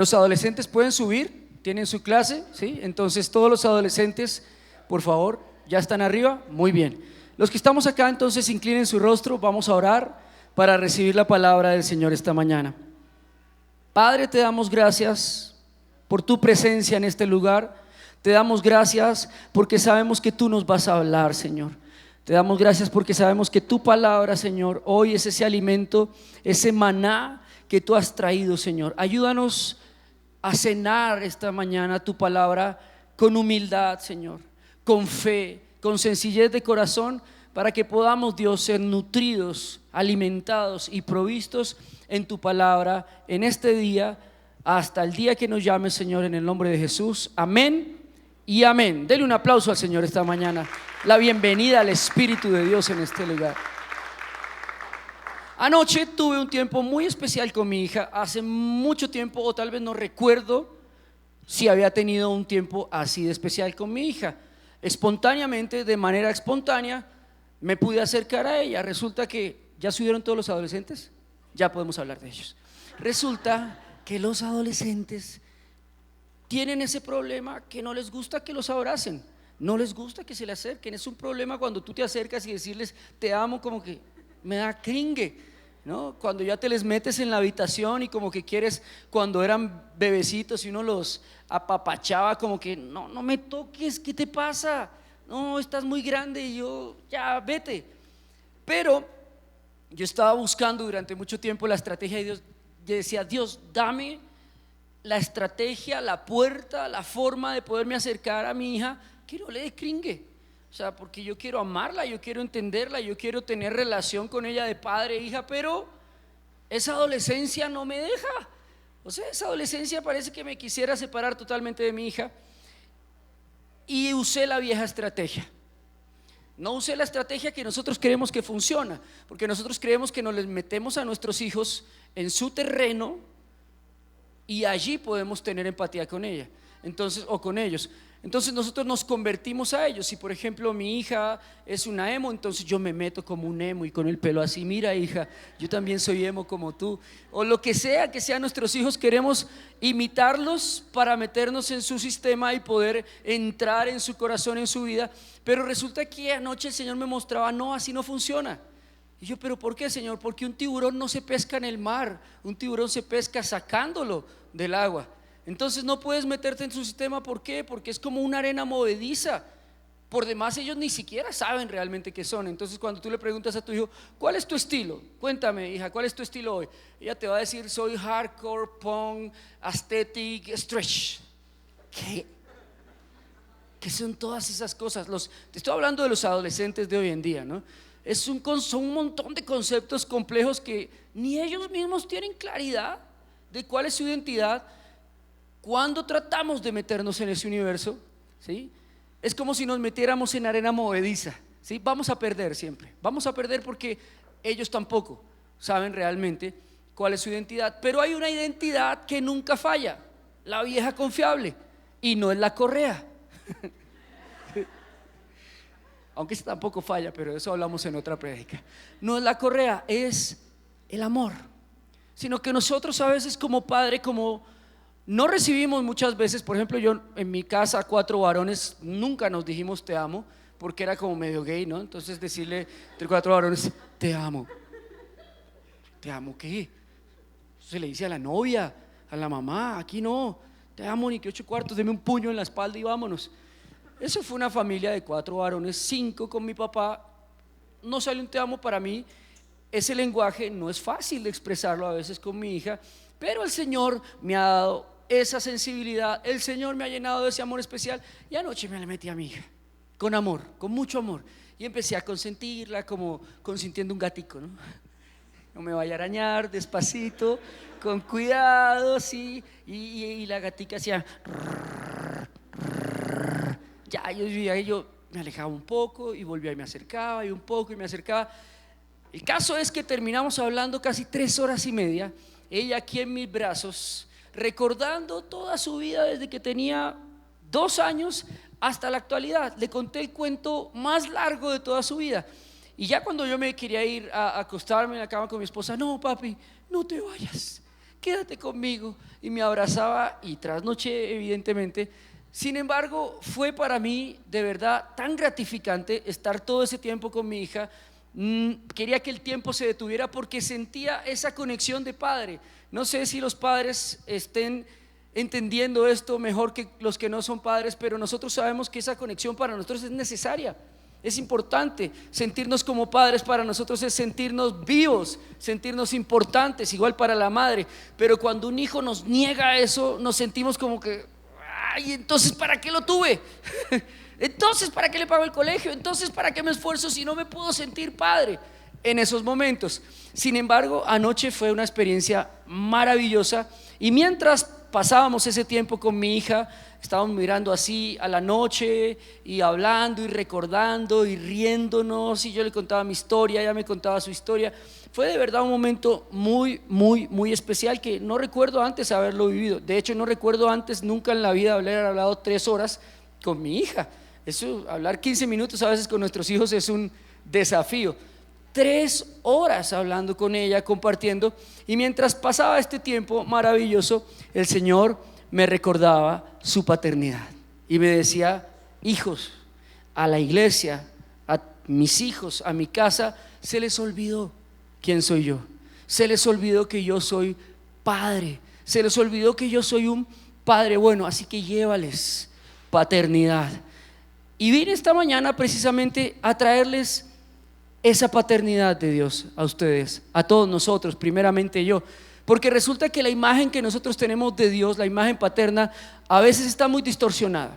Los adolescentes pueden subir, tienen su clase, ¿sí? Entonces todos los adolescentes, por favor, ya están arriba, muy bien. Los que estamos acá, entonces inclinen su rostro, vamos a orar para recibir la palabra del Señor esta mañana. Padre, te damos gracias por tu presencia en este lugar. Te damos gracias porque sabemos que tú nos vas a hablar, Señor. Te damos gracias porque sabemos que tu palabra, Señor, hoy es ese alimento, ese maná que tú has traído, Señor. Ayúdanos a cenar esta mañana tu palabra con humildad, Señor, con fe, con sencillez de corazón, para que podamos, Dios, ser nutridos, alimentados y provistos en tu palabra en este día, hasta el día que nos llames, Señor, en el nombre de Jesús. Amén y amén. Dele un aplauso al Señor esta mañana. La bienvenida al Espíritu de Dios en este lugar. Anoche tuve un tiempo muy especial con mi hija. Hace mucho tiempo, o tal vez no recuerdo si había tenido un tiempo así de especial con mi hija. Espontáneamente, de manera espontánea, me pude acercar a ella. Resulta que, ¿ya subieron todos los adolescentes? Ya podemos hablar de ellos. Resulta que los adolescentes tienen ese problema que no les gusta que los abracen, no les gusta que se le acerquen. Es un problema cuando tú te acercas y decirles te amo, como que me da cringe, ¿no? Cuando ya te les metes en la habitación y como que quieres, cuando eran bebecitos y uno los apapachaba, como que no me toques, ¿qué te pasa? No, estás muy grande y yo, ya vete. Pero yo estaba buscando durante mucho tiempo la estrategia de Dios. Yo decía, Dios, dame la estrategia, la puerta, la forma de poderme acercar a mi hija que no le dé cringe. O sea, porque yo quiero amarla, yo quiero entenderla, yo quiero tener relación con ella de padre e hija, pero esa adolescencia no me deja. O sea, esa adolescencia parece que me quisiera separar totalmente de mi hija. Y usé la vieja estrategia. No usé la estrategia que nosotros creemos que funciona, porque nosotros creemos que nos les metemos a nuestros hijos en su terreno y allí podemos tener empatía con ella, entonces, o con ellos. Entonces nosotros nos convertimos a ellos. Si por ejemplo mi hija es una emo, entonces yo me meto como un emo y con el pelo así, mira hija, yo también soy emo como tú. O lo que sean nuestros hijos, queremos imitarlos para meternos en su sistema y poder entrar en su corazón, en su vida. Pero resulta que anoche el Señor me mostraba, no, así no funciona. Y yo, pero ¿por qué, Señor? Porque un tiburón no se pesca en el mar, un tiburón se pesca sacándolo del agua. Entonces no puedes meterte en su sistema. ¿Por qué? Porque es como una arena movediza. Por demás ellos ni siquiera saben realmente qué son. Entonces cuando tú le preguntas a tu hijo, ¿cuál es tu estilo? Cuéntame, hija, ¿cuál es tu estilo hoy? Ella te va a decir, soy hardcore, punk, aesthetic, stretch. ¿Qué son todas esas cosas? Te estoy hablando de los adolescentes de hoy en día, ¿no? Son un montón de conceptos complejos que ni ellos mismos tienen claridad de cuál es su identidad. Cuando tratamos de meternos en ese universo, ¿sí? Es como si nos metiéramos en arena movediza, ¿sí? Vamos a perder siempre, vamos a perder porque ellos tampoco saben realmente cuál es su identidad. Pero hay una identidad que nunca falla, la vieja confiable, y no es la correa. Aunque esa tampoco falla, pero de eso hablamos en otra prédica. No es la correa, es el amor. Sino que nosotros a veces como padre, como no recibimos muchas veces, por ejemplo, yo en mi casa, 4 varones, nunca nos dijimos te amo, porque era como medio gay, ¿no? Entonces decirle entre 4 varones, te amo. ¿Te amo qué? Se le dice a la novia, a la mamá, aquí no, te amo ni que 8 cuartos, deme un puño en la espalda y vámonos. Eso fue una familia de 4 varones, 5 con mi papá. No salió un te amo para mí. Ese lenguaje no es fácil de expresarlo a veces con mi hija, pero el Señor me ha dado esa sensibilidad, el Señor me ha llenado de ese amor especial. Y anoche me la metí a mi hija, con amor, con mucho amor, y empecé a consentirla como consintiendo un gatico, ¿no? No me vaya a arañar, despacito, con cuidado, sí. Y la gatica hacía ya, yo me alejaba un poco y volvía y me acercaba, y un poco y me acercaba. El caso es que terminamos hablando casi 3 horas y media, ella aquí en mis brazos, recordando toda su vida desde que tenía 2 años hasta la actualidad. Le conté el cuento más largo de toda su vida. Y ya cuando yo me quería ir a acostarme en la cama con mi esposa, no papi, no te vayas, quédate conmigo. Y me abrazaba y trasnoché, evidentemente. Sin embargo, fue para mí de verdad tan gratificante estar todo ese tiempo con mi hija. Quería que el tiempo se detuviera porque sentía esa conexión de padre. No sé si los padres estén entendiendo esto mejor que los que no son padres, pero nosotros sabemos que esa conexión para nosotros es necesaria. Es importante sentirnos como padres. Para nosotros es sentirnos vivos, sentirnos importantes, igual para la madre. Pero cuando un hijo nos niega eso, nos sentimos como que, ay, entonces ¿para qué lo tuve? Entonces ¿para qué le pago el colegio? Entonces ¿para qué me esfuerzo si no me puedo sentir padre en esos momentos? Sin embargo, anoche fue una experiencia maravillosa. Y mientras pasábamos ese tiempo con mi hija, estábamos mirando así a la noche y hablando y recordando y riéndonos, y yo le contaba mi historia, ella me contaba su historia. Fue de verdad un momento muy, muy, muy especial que no recuerdo antes haberlo vivido. De hecho, no recuerdo antes nunca en la vida haber hablado 3 horas con mi hija. Eso, hablar 15 minutos a veces con nuestros hijos es un desafío. 3 horas hablando con ella, compartiendo. Y mientras pasaba este tiempo maravilloso, el Señor me recordaba su paternidad y me decía: hijos, a la iglesia, a mis hijos, a mi casa, se les olvidó quién soy yo. Se les olvidó que yo soy padre. Se les olvidó que yo soy un padre bueno. Así que llévales paternidad. Y vine esta mañana precisamente a traerles esa paternidad de Dios a ustedes, a todos nosotros, primeramente yo. Porque resulta que la imagen que nosotros tenemos de Dios, la imagen paterna, a veces está muy distorsionada.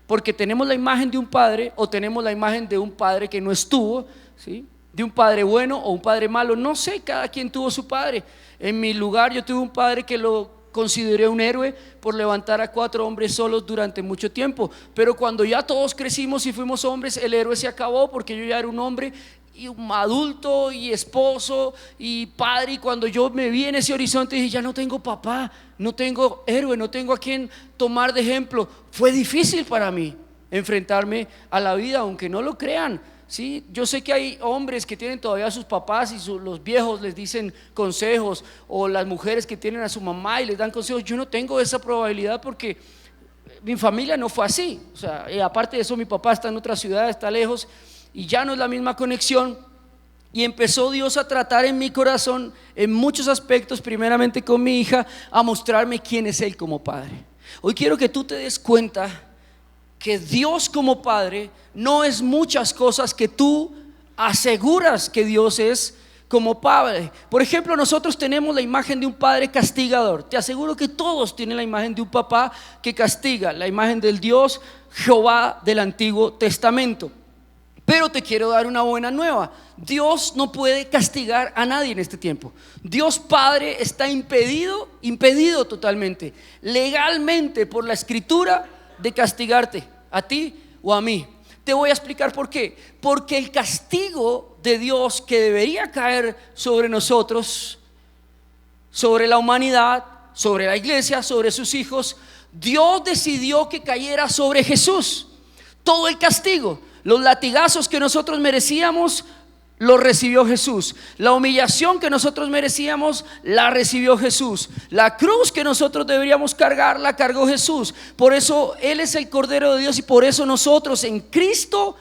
Porque tenemos la imagen de un padre, o tenemos la imagen de un padre que no estuvo, ¿sí? De un padre bueno o un padre malo, no sé, cada quien tuvo su padre. En mi lugar yo tuve un padre que lo consideré un héroe por levantar a 4 hombres solos durante mucho tiempo. Pero cuando ya todos crecimos y fuimos hombres, el héroe se acabó, porque yo ya era un hombre y un adulto y esposo y padre. Y cuando yo me vi en ese horizonte dije: ya no tengo papá, no tengo héroe, no tengo a quien tomar de ejemplo. Fue difícil para mí enfrentarme a la vida, aunque no lo crean. Sí, yo sé que hay hombres que tienen todavía a sus papás y los viejos les dicen consejos, o las mujeres que tienen a su mamá y les dan consejos. Yo no tengo esa probabilidad porque mi familia no fue así. O sea, aparte de eso, mi papá está en otra ciudad, está lejos y ya no es la misma conexión. Y empezó Dios a tratar en mi corazón en muchos aspectos, primeramente con mi hija, a mostrarme quién es Él como padre. Hoy quiero que tú te des cuenta que Dios como padre no es muchas cosas que tú aseguras que Dios es como padre. Por ejemplo, nosotros tenemos la imagen de un padre castigador. Te aseguro que todos tienen la imagen de un papá que castiga, la imagen del Dios Jehová del Antiguo Testamento. Pero te quiero dar una buena nueva: Dios no puede castigar a nadie en este tiempo. Dios Padre está impedido totalmente, legalmente, por la Escritura, de castigarte a ti o a mí. Te voy a explicar por qué. Porque el castigo de Dios que debería caer sobre nosotros, sobre la humanidad, sobre la iglesia, sobre sus hijos, Dios decidió que cayera sobre Jesús. Todo el castigo, los latigazos que nosotros merecíamos, lo recibió Jesús. La humillación que nosotros merecíamos, la recibió Jesús. La cruz que nosotros deberíamos cargar, la cargó Jesús. Por eso Él es el Cordero de Dios, y por eso nosotros en Cristo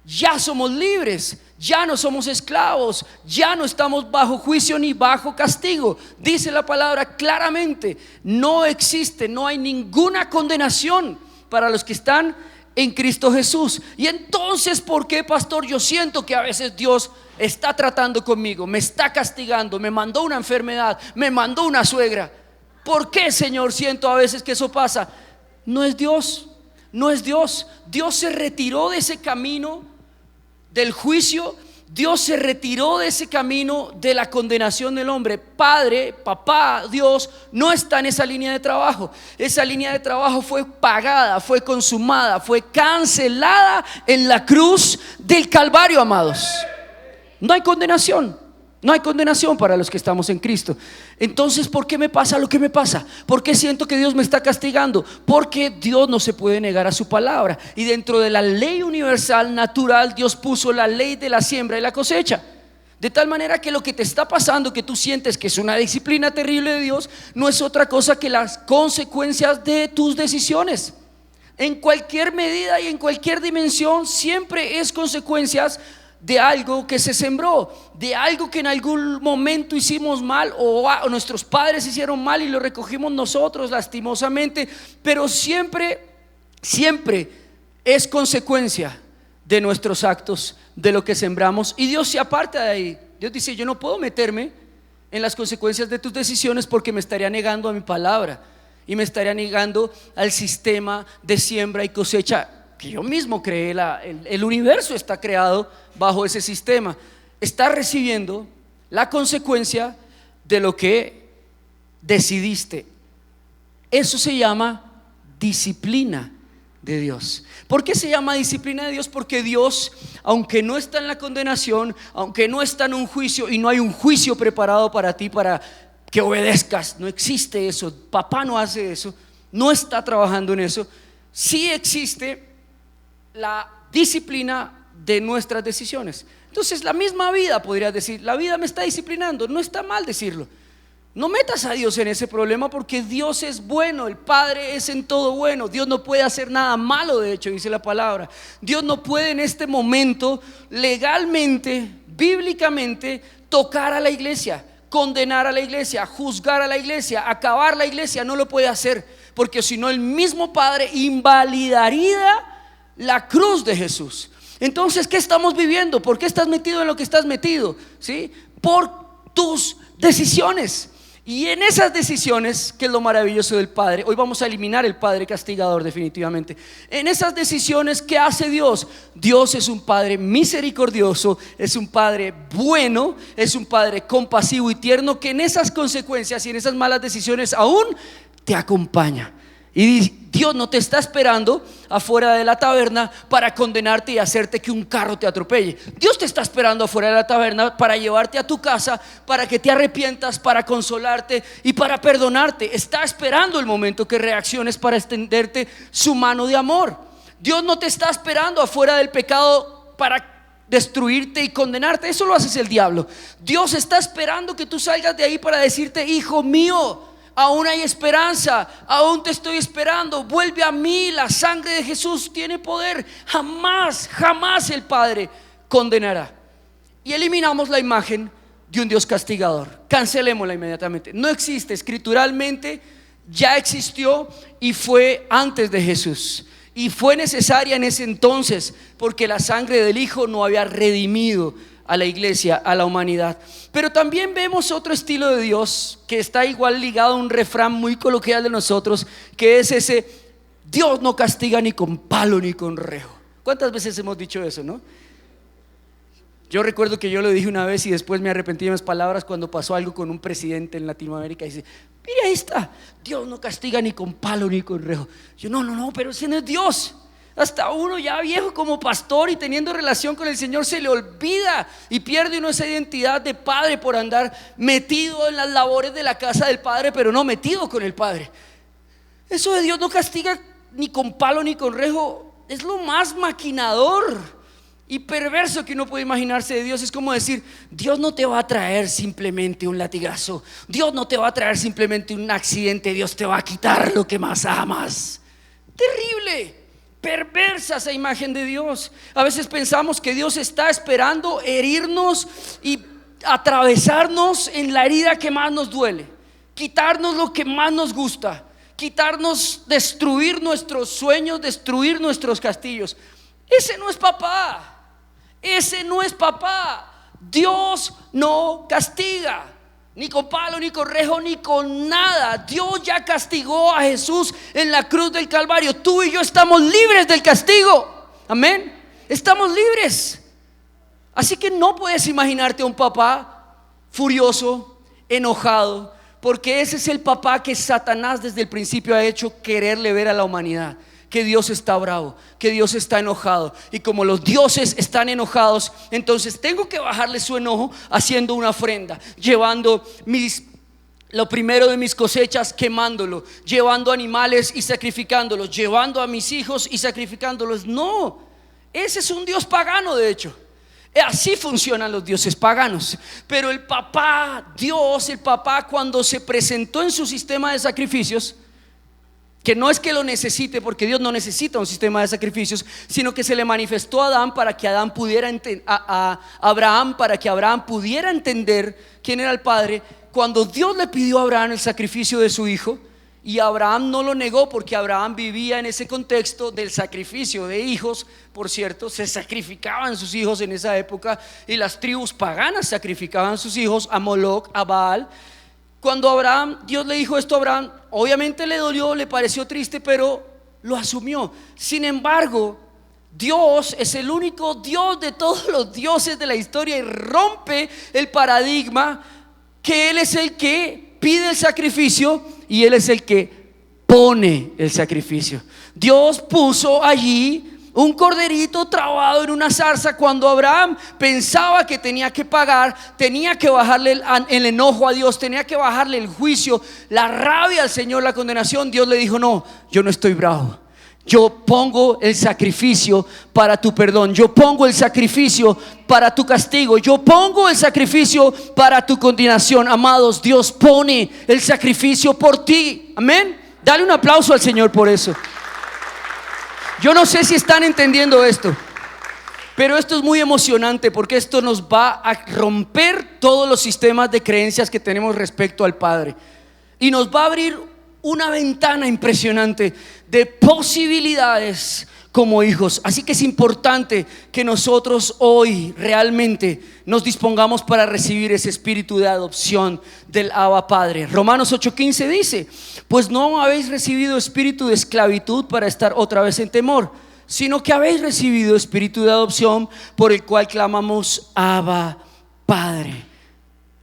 ya somos libres, ya no somos esclavos, ya no estamos bajo juicio ni bajo castigo. Dice la palabra claramente: no existe, no hay ninguna condenación para los que están en Cristo Jesús. Y entonces, ¿por qué, pastor, yo siento que a veces Dios está tratando conmigo, me está castigando, me mandó una enfermedad, me mandó una suegra? ¿Por qué, Señor, siento a veces que eso pasa? No es Dios, no es Dios. Dios se retiró de ese camino del juicio. Dios se retiró de ese camino de la condenación del hombre. Padre, papá, Dios no está en esa línea de trabajo. Esa línea de trabajo fue pagada, fue consumada, fue cancelada en la cruz del Calvario, amados. No hay condenación. No hay condenación para los que estamos en Cristo. Entonces, ¿por qué me pasa lo que me pasa? ¿Por qué siento que Dios me está castigando? Porque Dios no se puede negar a su palabra. Y dentro de la ley universal natural, Dios puso la ley de la siembra y la cosecha. De tal manera que lo que te está pasando, que tú sientes que es una disciplina terrible de Dios, no es otra cosa que las consecuencias de tus decisiones. En cualquier medida y en cualquier dimensión siempre es consecuencias de algo que se sembró, de algo que en algún momento hicimos mal o nuestros padres hicieron mal y lo recogimos nosotros lastimosamente, pero siempre es consecuencia de nuestros actos, de lo que sembramos, y Dios se aparta de ahí. Dios dice: yo no puedo meterme en las consecuencias de tus decisiones porque me estaría negando a mi palabra y me estaría negando al sistema de siembra y cosecha que yo mismo creé. El universo está creado bajo ese sistema. Está recibiendo la consecuencia de lo que decidiste. Eso se llama disciplina de Dios. ¿Por qué se llama disciplina de Dios? Porque Dios, aunque no está en la condenación, aunque no está en un juicio, y no hay un juicio preparado para ti para que obedezcas, no existe eso. Papá no hace eso, no está trabajando en eso. Sí existe la disciplina de nuestras decisiones. Entonces, la misma vida, podrías decir, la vida me está disciplinando. No está mal decirlo. No metas a Dios en ese problema, porque Dios es bueno, el Padre es en todo bueno. Dios no puede hacer nada malo, de hecho, dice la palabra. Dios no puede en este momento legalmente, bíblicamente, tocar a la iglesia, condenar a la iglesia, juzgar a la iglesia, acabar la iglesia. No lo puede hacer, porque si no, el mismo Padre invalidaría la cruz de Jesús. Entonces, ¿qué estamos viviendo? ¿Por qué estás metido en lo que estás metido? ¿Sí? Por tus decisiones. Y en esas decisiones, que es lo maravilloso del Padre, hoy vamos a eliminar el Padre castigador definitivamente. En esas decisiones, ¿qué hace Dios? Dios es un Padre misericordioso, es un Padre bueno, es un Padre compasivo y tierno, que en esas consecuencias y en esas malas decisiones aún te acompaña. Y Dios no te está esperando afuera de la taberna para condenarte y hacerte que un carro te atropelle. Dios te está esperando afuera de la taberna para llevarte a tu casa, para que te arrepientas, para consolarte y para perdonarte. Está esperando el momento que reacciones para extenderte su mano de amor. Dios no te está esperando afuera del pecado para destruirte y condenarte. Eso lo hace el diablo. Dios está esperando que tú salgas de ahí para decirte: hijo mío, aún hay esperanza, aún te estoy esperando, vuelve a mí, la sangre de Jesús tiene poder. Jamás, jamás el Padre condenará. Y eliminamos la imagen de un Dios castigador, cancelémosla inmediatamente. No existe, escrituralmente ya existió y fue antes de Jesús, y fue necesaria en ese entonces, porque la sangre del Hijo no había redimido a la iglesia, a la humanidad. Pero también vemos otro estilo de Dios que está igual ligado a un refrán muy coloquial de nosotros, que es ese: Dios no castiga ni con palo ni con rejo. ¿Cuántas veces hemos dicho eso, no? Yo recuerdo que yo lo dije una vez y después me arrepentí de mis palabras cuando pasó algo con un presidente en Latinoamérica. Y dice: mira, ahí está, Dios no castiga ni con palo ni con rejo. Yo: no, pero ese no es Dios. Hasta uno ya viejo como pastor y teniendo relación con el Señor se le olvida y pierde uno esa identidad de padre por andar metido en las labores de la casa del Padre, pero no metido con el Padre. Eso de Dios no castiga ni con palo ni con rejo es lo más maquinador y perverso que uno puede imaginarse de Dios. Es como decir: Dios no te va a traer simplemente un latigazo, Dios no te va a traer simplemente un accidente, Dios te va a quitar lo que más amas. Terrible, perversa esa imagen de Dios. A veces pensamos que Dios está esperando herirnos y atravesarnos en la herida que más nos duele, quitarnos lo que más nos gusta, quitarnos, destruir nuestros sueños, destruir nuestros castillos. Ese no es papá, ese no es papá. Dios no castiga ni con palo, ni con rejo, ni con nada. Dios ya castigó a Jesús en la cruz del Calvario. Tú y yo estamos libres del castigo. Amén. Estamos libres. Así que no puedes imaginarte a un papá furioso, enojado, porque ese es el papá que Satanás desde el principio ha hecho quererle ver a la humanidad. Que Dios está bravo, que Dios está enojado. Y como los dioses están enojados, entonces tengo que bajarle su enojo haciendo una ofrenda, llevando lo primero de mis cosechas, quemándolo, llevando animales y sacrificándolos, llevando a mis hijos y sacrificándolos. No, ese es un Dios pagano, de hecho. Así funcionan los dioses paganos. Pero el papá, Dios, el papá, cuando se presentó en su sistema de sacrificios, que no es que lo necesite, porque Dios no necesita un sistema de sacrificios, sino que se le manifestó a Adán para que Adán pudiera a Abraham, para que Abraham pudiera entender quién era el Padre. Cuando Dios le pidió a Abraham el sacrificio de su hijo, y Abraham no lo negó, porque Abraham vivía en ese contexto del sacrificio de hijos. Por cierto, se sacrificaban sus hijos en esa época, y las tribus paganas sacrificaban sus hijos a Moloc, a Baal. Cuando Dios le dijo esto a Abraham, obviamente le dolió, le pareció triste, pero lo asumió. Sin embargo, Dios es el único Dios de todos los dioses de la historia, y rompe el paradigma que Él es el que pide el sacrificio y Él es el que pone el sacrificio. Dios puso allí un corderito trabado en una zarza. Cuando Abraham pensaba que tenía que pagar, tenía que bajarle el enojo a Dios, tenía que bajarle el juicio, la rabia al Señor, la condenación, Dios le dijo: no, yo no estoy bravo. Yo pongo el sacrificio para tu perdón. Yo pongo el sacrificio para tu castigo. Yo pongo el sacrificio para tu condenación. Amados, Dios pone el sacrificio por ti. Amén. Dale un aplauso al Señor por eso. Yo no sé si están entendiendo esto, pero esto es muy emocionante, porque esto nos va a romper todos los sistemas de creencias que tenemos respecto al Padre, y nos va a abrir una ventana impresionante de posibilidades como hijos. Así que es importante que nosotros hoy realmente nos dispongamos para recibir ese espíritu de adopción del Abba Padre. Romanos 8:15 dice: pues no habéis recibido espíritu de esclavitud para estar otra vez en temor, sino que habéis recibido espíritu de adopción, por el cual clamamos: Abba Padre.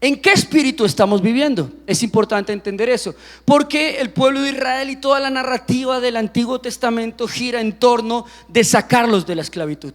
¿En qué espíritu estamos viviendo? Es importante entender eso, porque el pueblo de Israel y toda la narrativa del Antiguo Testamento gira en torno de sacarlos de la esclavitud.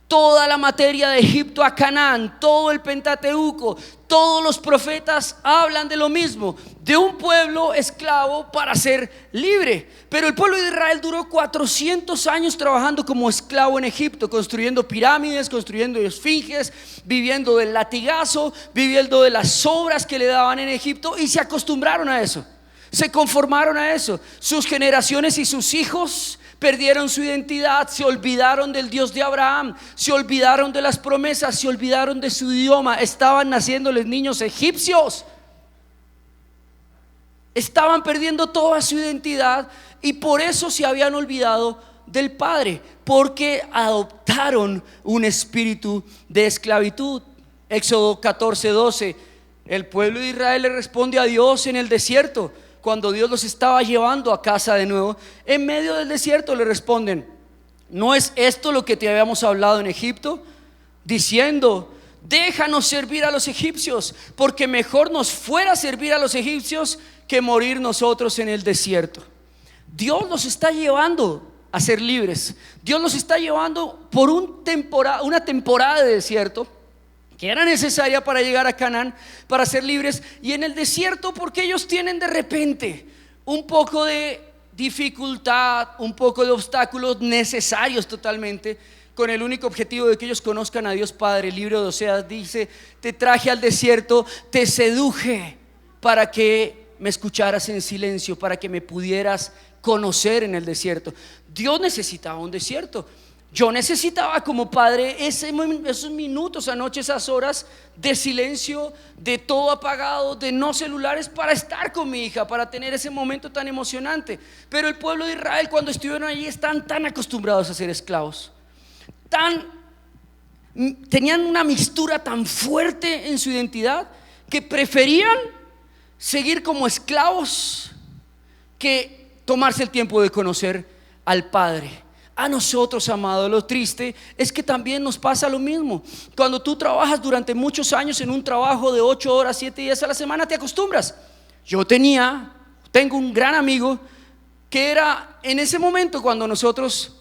Toda la materia de Egipto a Canaán, todo el Pentateuco, todos los profetas hablan de lo mismo, de un pueblo esclavo para ser libre. Pero el pueblo de Israel duró 400 años trabajando como esclavo en Egipto, construyendo pirámides, construyendo esfinges, viviendo del latigazo, viviendo de las obras que le daban en Egipto, y se acostumbraron a eso, se conformaron a eso. Sus generaciones y sus hijos perdieron su identidad, se olvidaron del Dios de Abraham, se olvidaron de las promesas, se olvidaron de su idioma. Estaban naciéndoles niños egipcios, estaban perdiendo toda su identidad, y por eso se habían olvidado del Padre, porque adoptaron un espíritu de esclavitud. Éxodo 14:12, el pueblo de Israel le responde a Dios en el desierto. Cuando Dios los estaba llevando a casa de nuevo, en medio del desierto le responden: ¿no es esto lo que te habíamos hablado en Egipto? Diciendo: déjanos servir a los egipcios, porque mejor nos fuera servir a los egipcios que morir nosotros en el desierto. Dios los está llevando a ser libres. Dios los está llevando por una temporada de desierto que era necesaria para llegar a Canaán, para ser libres. Y en el desierto, porque ellos tienen de repente un poco de dificultad, un poco de obstáculos necesarios totalmente, con el único objetivo de que ellos conozcan a Dios Padre. El libro de Oseas dice: te traje al desierto, te seduje para que me escucharas en silencio, para que me pudieras conocer en el desierto. Dios necesitaba un desierto. Yo necesitaba como padre esos minutos anoche, esas horas de silencio, de todo apagado, de no celulares, para estar con mi hija, para tener ese momento tan emocionante. Pero el pueblo de Israel, cuando estuvieron allí, están tan acostumbrados a ser esclavos, tenían una mixtura tan fuerte en su identidad, que preferían seguir como esclavos que tomarse el tiempo de conocer al Padre. A nosotros, amados, lo triste es que también nos pasa lo mismo. Cuando tú trabajas durante muchos años en un trabajo de 8 horas, 7 días a la semana, te acostumbras. Tengo un gran amigo que era en ese momento, cuando nosotros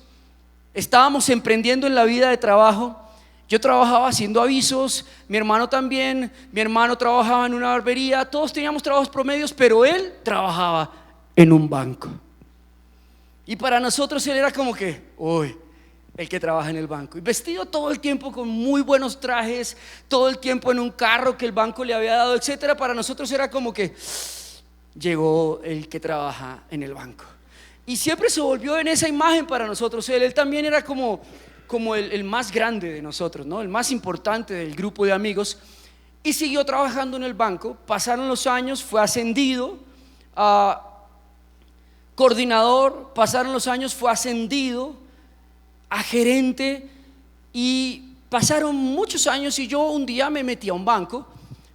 estábamos emprendiendo en la vida de trabajo. Yo trabajaba haciendo avisos, mi hermano también, mi hermano trabajaba en una barbería, todos teníamos trabajos promedios, pero él trabajaba en un banco. Y para nosotros él era como que, uy, el que trabaja en el banco. Y vestido todo el tiempo con muy buenos trajes, todo el tiempo en un carro que el banco le había dado, etcétera. Para nosotros era como que llegó el que trabaja en el banco. Y siempre se volvió en esa imagen para nosotros. Él también era como el más grande de nosotros, ¿no? El más importante del grupo de amigos. Y siguió trabajando en el banco. Pasaron los años, fue ascendido a coordinador, pasaron los años, fue ascendido a gerente, y pasaron muchos años y yo un día me metí a un banco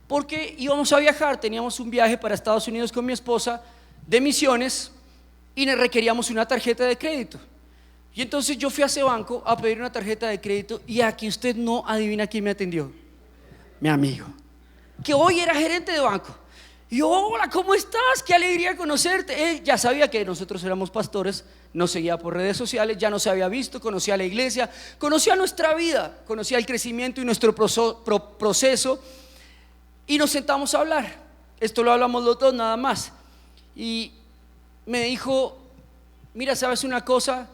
porque íbamos a viajar, teníamos un viaje para Estados Unidos con mi esposa de misiones y requeríamos una tarjeta de crédito. Y entonces yo fui a ese banco a pedir una tarjeta de crédito, y aquí usted no adivina quién me atendió. Mi amigo, que hoy era gerente de banco. Y yo, hola, ¿cómo estás? Qué alegría conocerte. Él ya sabía que nosotros éramos pastores, nos seguía por redes sociales, ya nos había visto, conocía la iglesia, conocía nuestra vida, conocía el crecimiento y nuestro proceso, y nos sentamos a hablar. Esto lo hablamos los dos nada más. Y me dijo, mira, ¿sabes una cosa?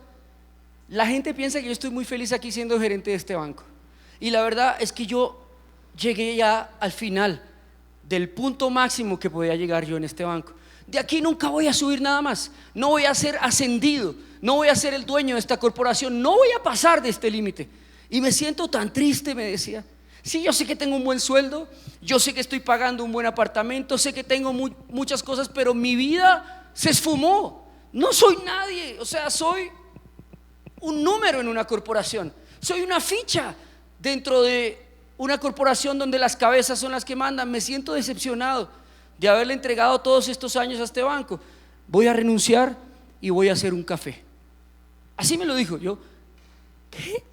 La gente piensa que yo estoy muy feliz aquí siendo gerente de este banco, y la verdad es que yo llegué ya al final del punto máximo que podía llegar yo en este banco. De aquí nunca voy a subir nada más, no voy a ser ascendido, no voy a ser el dueño de esta corporación, no voy a pasar de este límite. Y me siento tan triste, me decía. Sí, yo sé que tengo un buen sueldo, yo sé que estoy pagando un buen apartamento, sé que tengo muchas cosas, pero mi vida se esfumó. No soy nadie, o sea, soy un número en una corporación, soy una ficha dentro de una corporación donde las cabezas son las que mandan. Me siento decepcionado de haberle entregado todos estos años a este banco. Voy a renunciar y voy a hacer un café. Así me lo dijo. Yo, ¿qué?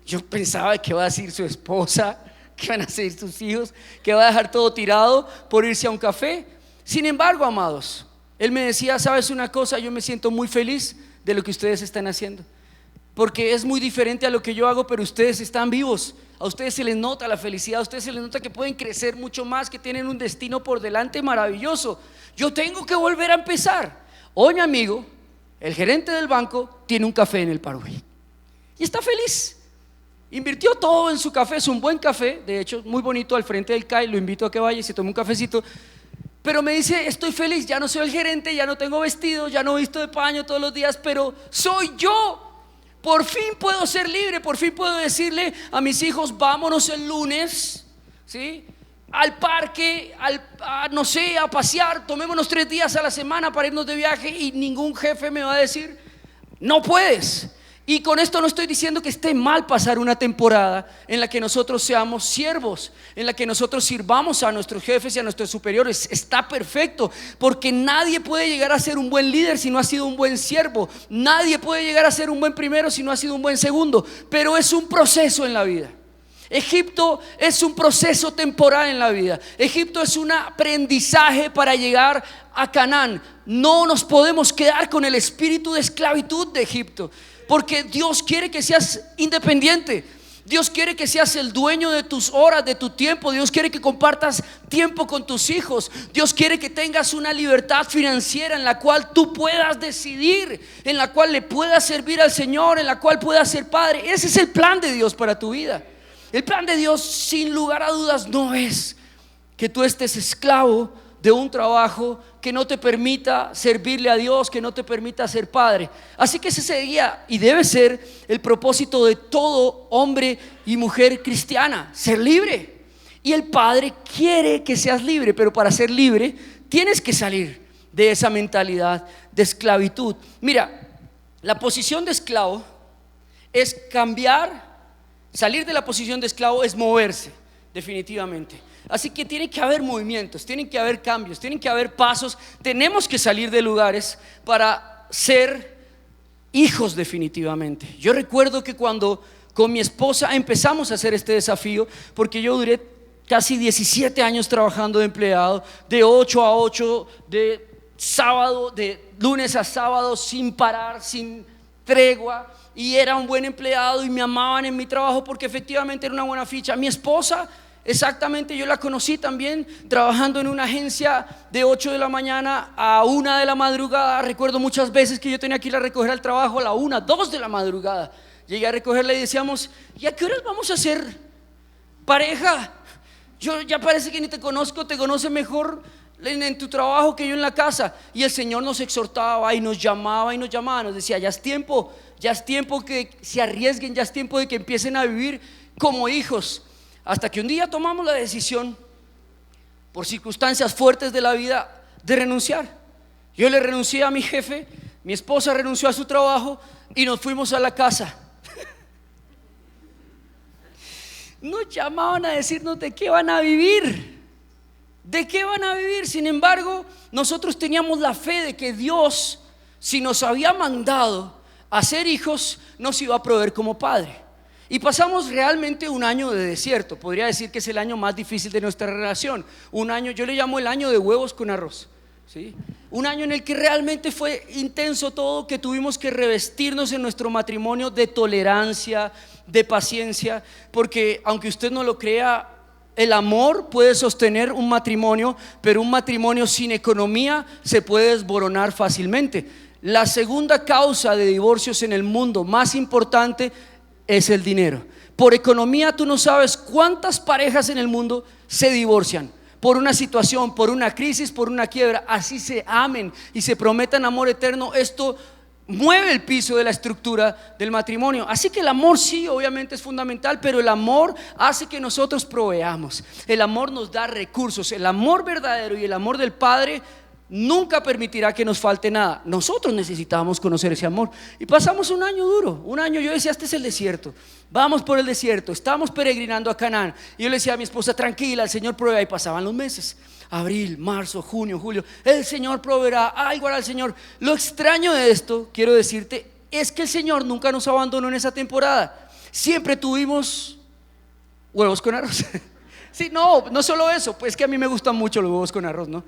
Yo pensaba que iba a decir su esposa, que van a ser sus hijos, que va a dejar todo tirado por irse a un café. Sin embargo, amados, él me decía, ¿sabes una cosa? Yo me siento muy feliz de lo que ustedes están haciendo, porque es muy diferente a lo que yo hago, pero ustedes están vivos. A ustedes se les nota la felicidad, a ustedes se les nota que pueden crecer mucho más, que tienen un destino por delante maravilloso. Yo tengo que volver a empezar. Hoy mi amigo, el gerente del banco, tiene un café en el Paraguay y está feliz. Invirtió todo en su café, es un buen café, de hecho muy bonito, al frente del CAI. Lo invito a que vaya y se tome un cafecito. Pero me dice, estoy feliz, ya no soy el gerente, ya no tengo vestido, ya no visto de paño todos los días, pero soy yo. Por fin puedo ser libre, por fin puedo decirle a mis hijos, vámonos el lunes, ¿sí?, al parque, no sé, a pasear, tomémonos 3 días a la semana para irnos de viaje, y ningún jefe me va a decir, no puedes. Y con esto no estoy diciendo que esté mal pasar una temporada en la que nosotros seamos siervos, en la que nosotros sirvamos a nuestros jefes y a nuestros superiores. Está perfecto, porque nadie puede llegar a ser un buen líder si no ha sido un buen siervo. Nadie puede llegar a ser un buen primero si no ha sido un buen segundo. Pero es un proceso en la vida. Egipto es un proceso temporal en la vida. Egipto es un aprendizaje para llegar a Canaán. No nos podemos quedar con el espíritu de esclavitud de Egipto, porque Dios quiere que seas independiente. Dios quiere que seas el dueño de tus horas, de tu tiempo. Dios quiere que compartas tiempo con tus hijos. Dios quiere que tengas una libertad financiera en la cual tú puedas decidir, en la cual le puedas servir al Señor, en la cual puedas ser padre. Ese es el plan de Dios para tu vida. El plan de Dios, sin lugar a dudas, no es que tú estés esclavo de un trabajo que no te permita servirle a Dios, que no te permita ser padre. Así que ese sería y debe ser el propósito de todo hombre y mujer cristiana: ser libre. Y el Padre quiere que seas libre, pero para ser libre tienes que salir de esa mentalidad de esclavitud. Mira, la posición de esclavo es cambiar. Salir de la posición de esclavo es moverse, definitivamente. Así que tiene que haber movimientos, tienen que haber cambios, tienen que haber pasos. Tenemos que salir de lugares para ser hijos, definitivamente. Yo recuerdo que cuando con mi esposa empezamos a hacer este desafío, porque yo duré casi 17 años trabajando de empleado, de 8 a 8, de sábado, de lunes a sábado, sin parar, sin tregua. Y era un buen empleado y me amaban en mi trabajo porque efectivamente era una buena ficha. Mi esposa exactamente, yo la conocí también trabajando en una agencia de 8 de la mañana a 1 de la madrugada. Recuerdo muchas veces que yo tenía que ir a recoger al trabajo a la 1, 2 de la madrugada. Llegué a recogerla y decíamos: ¿y a qué horas vamos a ser pareja? Yo ya parece que ni te conozco, te conoce mejor en tu trabajo que yo en la casa. Y el Señor nos exhortaba y nos llamaba, nos decía: ya es tiempo que se arriesguen, ya es tiempo de que empiecen a vivir como hijos. Hasta que un día tomamos la decisión, por circunstancias fuertes de la vida, de renunciar. Yo le renuncié a mi jefe, mi esposa renunció a su trabajo y nos fuimos a la casa. Nos llamaban a decirnos de qué van a vivir. ¿De qué van a vivir? Sin embargo, nosotros teníamos la fe de que Dios, si nos había mandado a ser hijos, nos iba a proveer como Padre. Y pasamos realmente un año de desierto. Podría decir que es el año más difícil de nuestra relación. Un año, yo le llamo el año de huevos con arroz, ¿sí? Un año en el que realmente fue intenso todo, que tuvimos que revestirnos en nuestro matrimonio de tolerancia, de paciencia, porque aunque usted no lo crea, el amor puede sostener un matrimonio, pero un matrimonio sin economía se puede desboronar fácilmente. La segunda causa de divorcios en el mundo más importante es el dinero. Por economía, tú no sabes cuántas parejas en el mundo se divorcian por una situación, por una crisis, por una quiebra. Así se amen y se prometan amor eterno, esto mueve el piso de la estructura del matrimonio. Así que el amor sí, obviamente es fundamental, pero el amor hace que nosotros proveamos. El amor nos da recursos. El amor verdadero y el amor del Padre nunca permitirá que nos falte nada. Nosotros necesitábamos conocer ese amor. Y pasamos un año duro, un año. Yo decía: este es el desierto, vamos por el desierto. Estamos peregrinando a Canaán. Y yo le decía a mi esposa: tranquila, el Señor provee. Y pasaban los meses, abril, marzo, junio, julio. El Señor proveerá, algo hará el Señor. Lo extraño de esto, quiero decirte, es que el Señor nunca nos abandonó en esa temporada. Siempre tuvimos huevos con arroz. Sí, no solo eso, pues que a mí me gustan mucho los huevos con arroz, ¿no?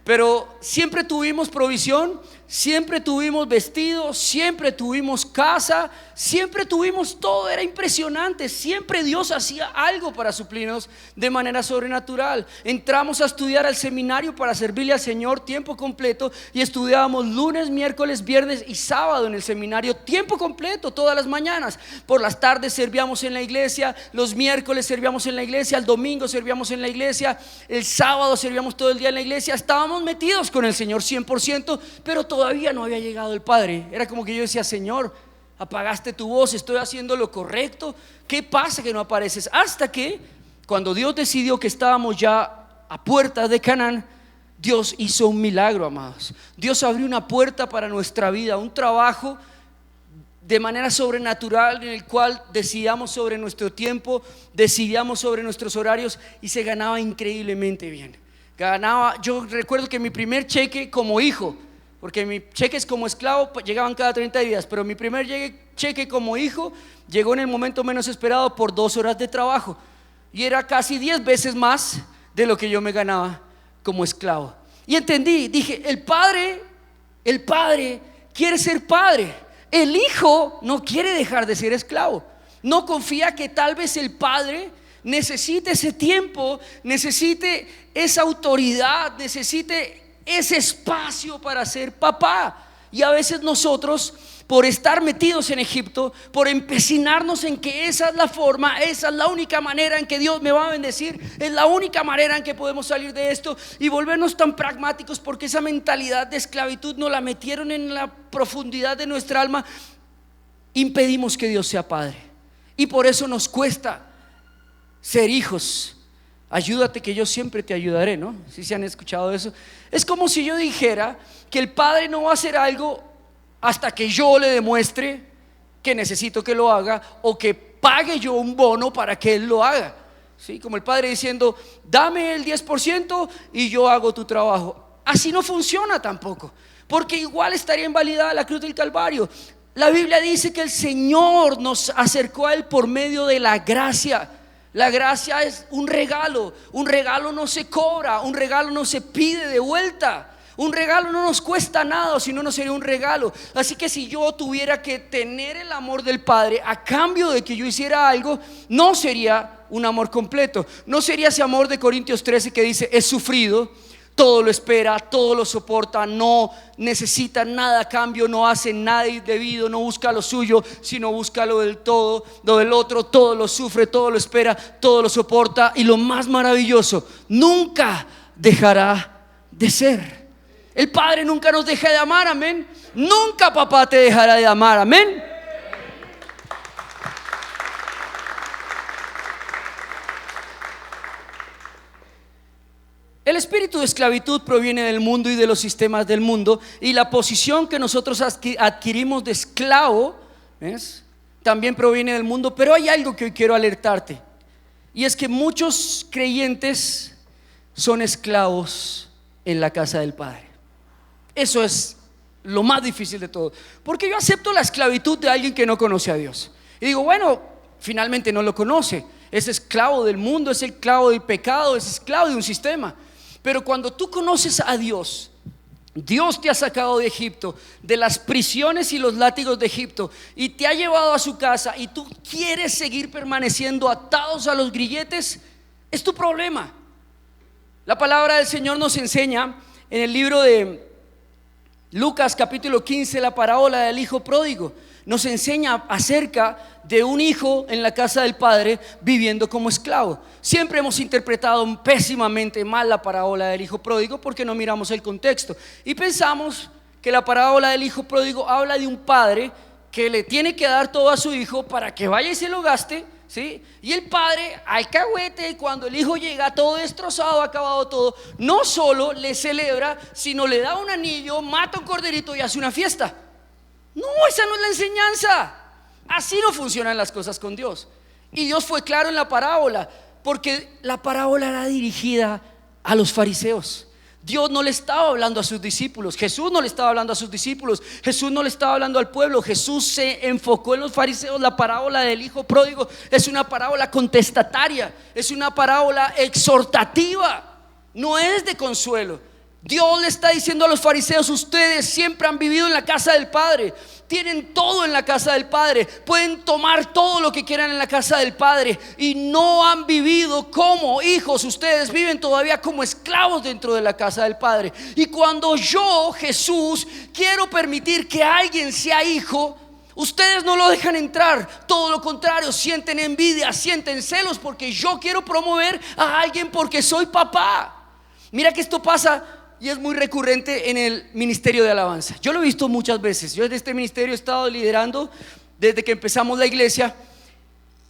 Pero siempre tuvimos provisión, siempre tuvimos vestido, siempre tuvimos casa, siempre tuvimos todo. Era impresionante. Siempre Dios hacía algo para suplirnos de manera sobrenatural. Entramos a estudiar al seminario para servirle al Señor tiempo completo, y estudiábamos lunes, miércoles, viernes y sábado en el seminario tiempo completo, todas las mañanas. Por las tardes servíamos en la iglesia, los miércoles servíamos en la iglesia, el domingo servíamos en la iglesia, el sábado servíamos todo el día en la iglesia. Estábamos metidos con el Señor 100%, pero todavía no había llegado el Padre. Era como que yo decía: Señor, apagaste tu voz, estoy haciendo lo correcto, ¿qué pasa que no apareces? Hasta que cuando Dios decidió que estábamos ya a puertas de Canaán, Dios hizo un milagro, amados. Dios abrió una puerta para nuestra vida, un trabajo de manera sobrenatural, en el cual decidíamos sobre nuestro tiempo, decidíamos sobre nuestros horarios, y se ganaba increíblemente bien. Yo recuerdo que mi primer cheque como hijo, porque mis cheques como esclavo llegaban cada 30 días, pero mi primer cheque como hijo llegó en el momento menos esperado, por 2 horas de trabajo, y era casi 10 veces más de lo que yo me ganaba como esclavo. Y entendí, dije: el padre quiere ser padre, el hijo no quiere dejar de ser esclavo. No confía que tal vez el padre necesite ese tiempo, necesite esa autoridad, necesite ese espacio para ser papá. Y a veces nosotros, por estar metidos en Egipto, por empecinarnos en que esa es la forma, esa es la única manera en que Dios me va a bendecir, es la única manera en que podemos salir de esto, y volvernos tan pragmáticos, porque esa mentalidad de esclavitud nos la metieron en la profundidad de nuestra alma, impedimos que Dios sea Padre. Y por eso nos cuesta ser hijos. Ayúdate que yo siempre te ayudaré, ¿no? ¿Sí se han escuchado eso? Es como si yo dijera que el Padre no va a hacer algo hasta que yo le demuestre que necesito que lo haga, o que pague yo un bono para que Él lo haga. ¿Sí? Como el Padre diciendo: dame el 10% y yo hago tu trabajo. Así no funciona tampoco, porque igual estaría invalidada la cruz del Calvario. La Biblia dice que el Señor nos acercó a Él por medio de la gracia. La gracia es un regalo no se cobra, un regalo no se pide de vuelta, un regalo no nos cuesta nada, sino no sería un regalo. Así que si yo tuviera que tener el amor del Padre a cambio de que yo hiciera algo, no sería un amor completo. No sería ese amor de Corintios 13 que dice: es sufrido, todo lo espera, todo lo soporta, no necesita nada a cambio, no hace nada indebido, no busca lo suyo, sino busca lo del todo, lo del otro, todo lo sufre, todo lo espera, todo lo soporta, y lo más maravilloso, nunca dejará de ser. El Padre nunca nos deja de amar, amén. Nunca papá te dejará de amar, amén. El espíritu de esclavitud proviene del mundo y de los sistemas del mundo, y la posición que nosotros adquirimos de esclavo, ¿ves?, también proviene del mundo. Pero hay algo que hoy quiero alertarte, y es que muchos creyentes son esclavos en la casa del Padre. Eso es lo más difícil de todo, porque yo acepto la esclavitud de alguien que no conoce a Dios y digo, bueno, finalmente no lo conoce, es esclavo del mundo, es esclavo del pecado, es esclavo de un sistema. Pero cuando tú conoces a Dios, Dios te ha sacado de Egipto, de las prisiones y los látigos de Egipto, y te ha llevado a su casa, y tú quieres seguir permaneciendo atados a los grilletes, es tu problema. La palabra del Señor nos enseña en el libro de Lucas capítulo 15, la parábola del hijo pródigo. Nos enseña acerca de un hijo en la casa del padre viviendo como esclavo. Siempre hemos interpretado pésimamente mal la parábola del hijo pródigo porque no miramos el contexto y pensamos que la parábola del hijo pródigo habla de un padre que le tiene que dar todo a su hijo para que vaya y se lo gaste, ¿sí? Y el padre alcahuete, cuando el hijo llega todo destrozado, acabado todo, no solo le celebra, sino le da un anillo, mata un corderito y hace una fiesta. No, esa no es la enseñanza. Así no funcionan las cosas con Dios. Y Dios fue claro en la parábola, porque la parábola era dirigida a los fariseos. Dios no le estaba hablando a sus discípulos. Jesús no le estaba hablando a sus discípulos. Jesús no le estaba hablando al pueblo. Jesús se enfocó en los fariseos. La parábola del hijo pródigo es una parábola contestataria, es una parábola exhortativa, no es de consuelo. Dios le está diciendo a los fariseos: ustedes siempre han vivido en la casa del Padre, tienen todo en la casa del Padre, pueden tomar todo lo que quieran en la casa del Padre, y no han vivido como hijos. Ustedes viven todavía como esclavos dentro de la casa del Padre. Y cuando yo, Jesús, quiero permitir que alguien sea hijo, ustedes no lo dejan entrar. Todo lo contrario, sienten envidia, sienten celos, porque yo quiero promover a alguien porque soy papá. Mira que esto pasa y es muy recurrente en el ministerio de alabanza. Yo lo he visto muchas veces. Yo desde este ministerio he estado liderando desde que empezamos la iglesia,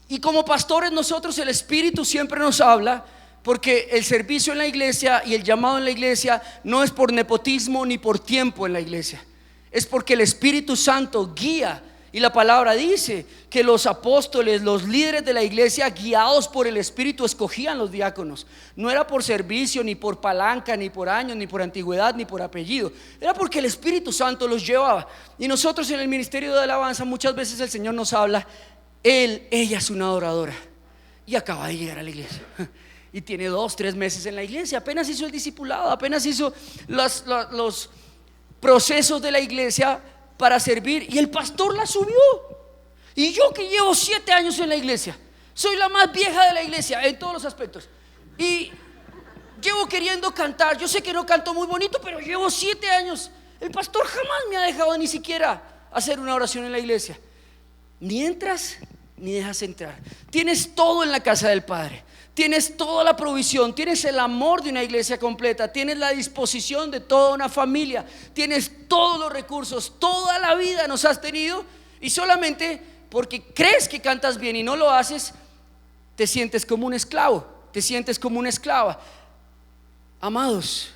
y como pastores nosotros, el Espíritu siempre nos habla, porque el servicio en la iglesia y el llamado en la iglesia no es por nepotismo ni por tiempo en la iglesia, es porque el Espíritu Santo guía. Y la palabra dice que los apóstoles, los líderes de la iglesia, guiados por el Espíritu, escogían los diáconos. No era por servicio, ni por palanca, ni por años, ni por antigüedad, ni por apellido. Era porque el Espíritu Santo los llevaba. Y nosotros en el ministerio de alabanza muchas veces el Señor nos habla: ella es una adoradora y acaba de llegar a la iglesia y tiene 2-3 meses en la iglesia, apenas hizo el discipulado, apenas hizo los procesos de la iglesia para servir, y el pastor la subió. Y yo, que llevo 7 años en la iglesia, soy la más vieja de la iglesia en todos los aspectos, y llevo queriendo cantar. Yo sé que no canto muy bonito, pero llevo 7 años. El pastor jamás me ha dejado ni siquiera hacer una oración en la iglesia. Ni entras ni dejas entrar. Tienes todo en la casa del Padre, tienes toda la provisión, tienes el amor de una iglesia completa, tienes la disposición de toda una familia, tienes todos los recursos, toda la vida nos has tenido, y solamente porque crees que cantas bien y no lo haces, te sientes como un esclavo, te sientes como una esclava. Amados,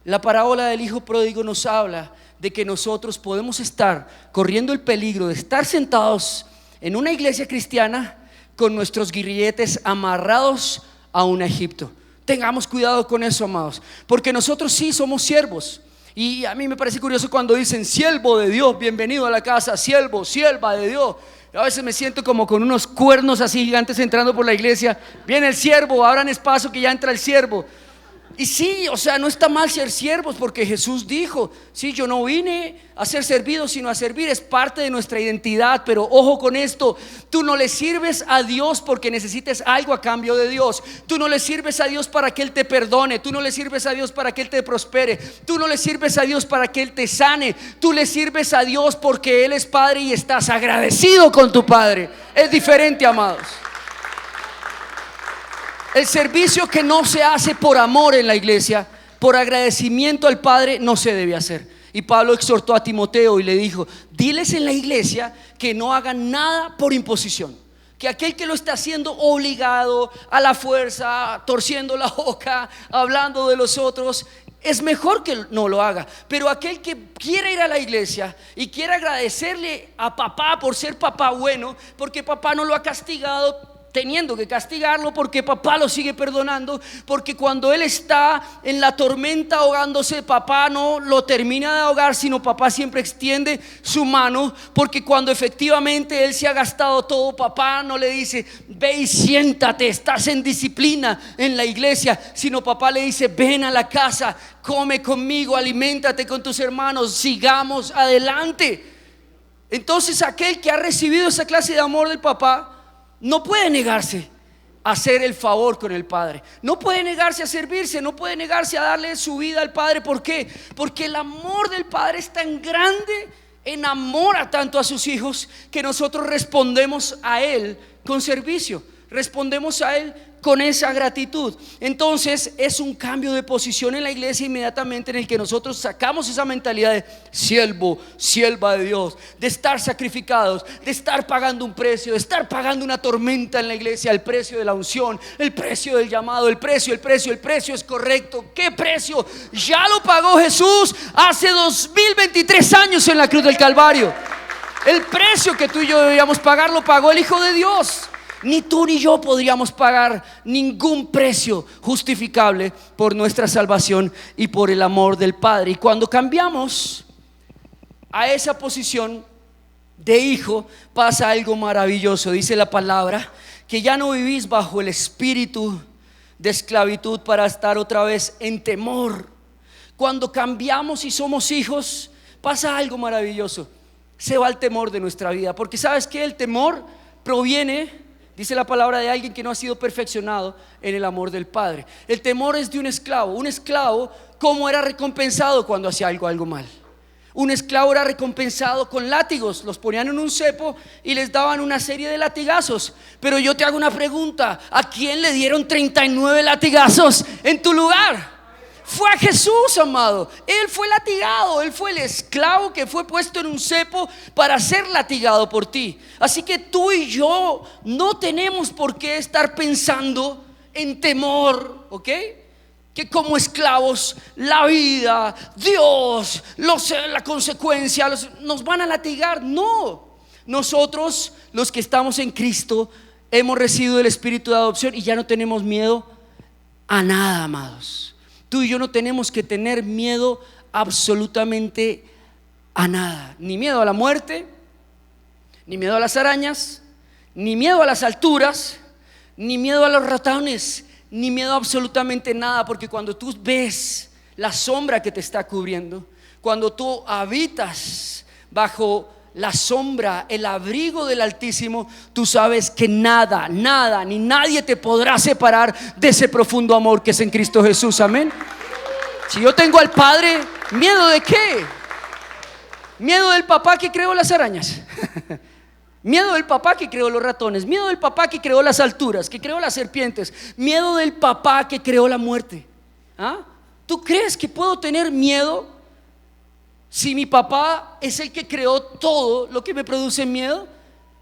la parábola del hijo pródigo nos habla de que nosotros podemos estar corriendo el peligro de estar sentados en una iglesia cristiana con nuestros grilletes amarrados a un Egipto. Tengamos cuidado con eso, amados, porque nosotros sí somos siervos. Y a mí me parece curioso cuando dicen: siervo de Dios, bienvenido a la casa, siervo, sierva de Dios. A veces me siento como con unos cuernos así gigantes entrando por la iglesia. Viene el siervo, abran espacio que ya entra el siervo. Y sí, o sea, no está mal ser siervos, porque Jesús dijo, sí, yo no vine a ser servido sino a servir. Es parte de nuestra identidad. Pero ojo con esto: tú no le sirves a Dios porque necesites algo a cambio de Dios. Tú no le sirves a Dios para que Él te perdone. Tú no le sirves a Dios para que Él te prospere. Tú no le sirves a Dios para que Él te sane. Tú le sirves a Dios porque Él es Padre y estás agradecido con tu Padre. Es diferente, amados. El servicio que no se hace por amor en la iglesia, por agradecimiento al Padre, no se debe hacer. Y Pablo exhortó a Timoteo y le dijo: diles en la iglesia que no hagan nada por imposición, que aquel que lo está haciendo obligado, a la fuerza, torciendo la boca, hablando de los otros, es mejor que no lo haga. Pero aquel que quiera ir a la iglesia y quiera agradecerle a papá por ser papá bueno, porque papá no lo ha castigado teniendo que castigarlo, porque papá lo sigue perdonando, porque cuando él está en la tormenta ahogándose, papá no lo termina de ahogar, sino papá siempre extiende su mano, porque cuando efectivamente él se ha gastado todo, papá no le dice: ve y siéntate, estás en disciplina en la iglesia, sino papá le dice: ven a la casa, come conmigo, aliméntate con tus hermanos, sigamos adelante. Entonces aquel que ha recibido esa clase de amor del papá no puede negarse a hacer el favor con el Padre, no puede negarse a servirse, no puede negarse a darle su vida al Padre. ¿Por qué? Porque el amor del Padre es tan grande, enamora tanto a sus hijos, que nosotros respondemos a Él con servicio, respondemos a Él con esa gratitud. Entonces es un cambio de posición en la iglesia inmediatamente, en el que nosotros sacamos esa mentalidad de siervo, sierva de Dios, de estar sacrificados, de estar pagando un precio, de estar pagando una tormenta en la iglesia, el precio de la unción, el precio del llamado, el precio es correcto. ¿Qué precio? Ya lo pagó Jesús hace 2023 años en la cruz del Calvario. El precio que tú y yo debíamos pagar lo pagó el Hijo de Dios. Ni tú ni yo podríamos pagar ningún precio justificable por nuestra salvación y por el amor del Padre. Y cuando cambiamos a esa posición de hijo, pasa algo maravilloso. Dice la palabra que ya no vivís bajo el espíritu de esclavitud para estar otra vez en temor. Cuando cambiamos y somos hijos, pasa algo maravilloso. Se va el temor de nuestra vida, porque ¿sabes qué? El temor proviene, dice la palabra, de alguien que no ha sido perfeccionado en el amor del Padre. El temor es de un esclavo. Un esclavo, ¿cómo era recompensado cuando hacía algo mal? Un esclavo era recompensado con látigos. Los ponían en un cepo y les daban una serie de latigazos. Pero yo te hago una pregunta: ¿a quién le dieron 39 latigazos en tu lugar? Fue a Jesús, amado. Él fue latigado, Él fue el esclavo que fue puesto en un cepo para ser latigado por ti. Así que tú y yo no tenemos por qué estar pensando en temor, ¿ok? Que como esclavos la vida, Dios, la consecuencia nos van a latigar. No, nosotros, los que estamos en Cristo, hemos recibido el espíritu de adopción y ya no tenemos miedo a nada, amados. Tú y yo no tenemos que tener miedo absolutamente a nada. Ni miedo a la muerte, ni miedo a las arañas, ni miedo a las alturas, ni miedo a los ratones, ni miedo a absolutamente nada. Porque cuando tú ves la sombra que te está cubriendo, cuando tú habitas bajo la sombra, el abrigo del Altísimo, tú sabes que nada, ni nadie te podrá separar de ese profundo amor que es en Cristo Jesús. Amén. Si yo tengo al Padre, ¿miedo de qué? Miedo del papá que creó las arañas. Miedo del papá que creó los ratones. Miedo del papá que creó las alturas, que creó las serpientes. Miedo del papá que creó la muerte. ¿Ah? ¿Tú crees que puedo tener miedo si mi papá es el que creó todo lo que me produce miedo?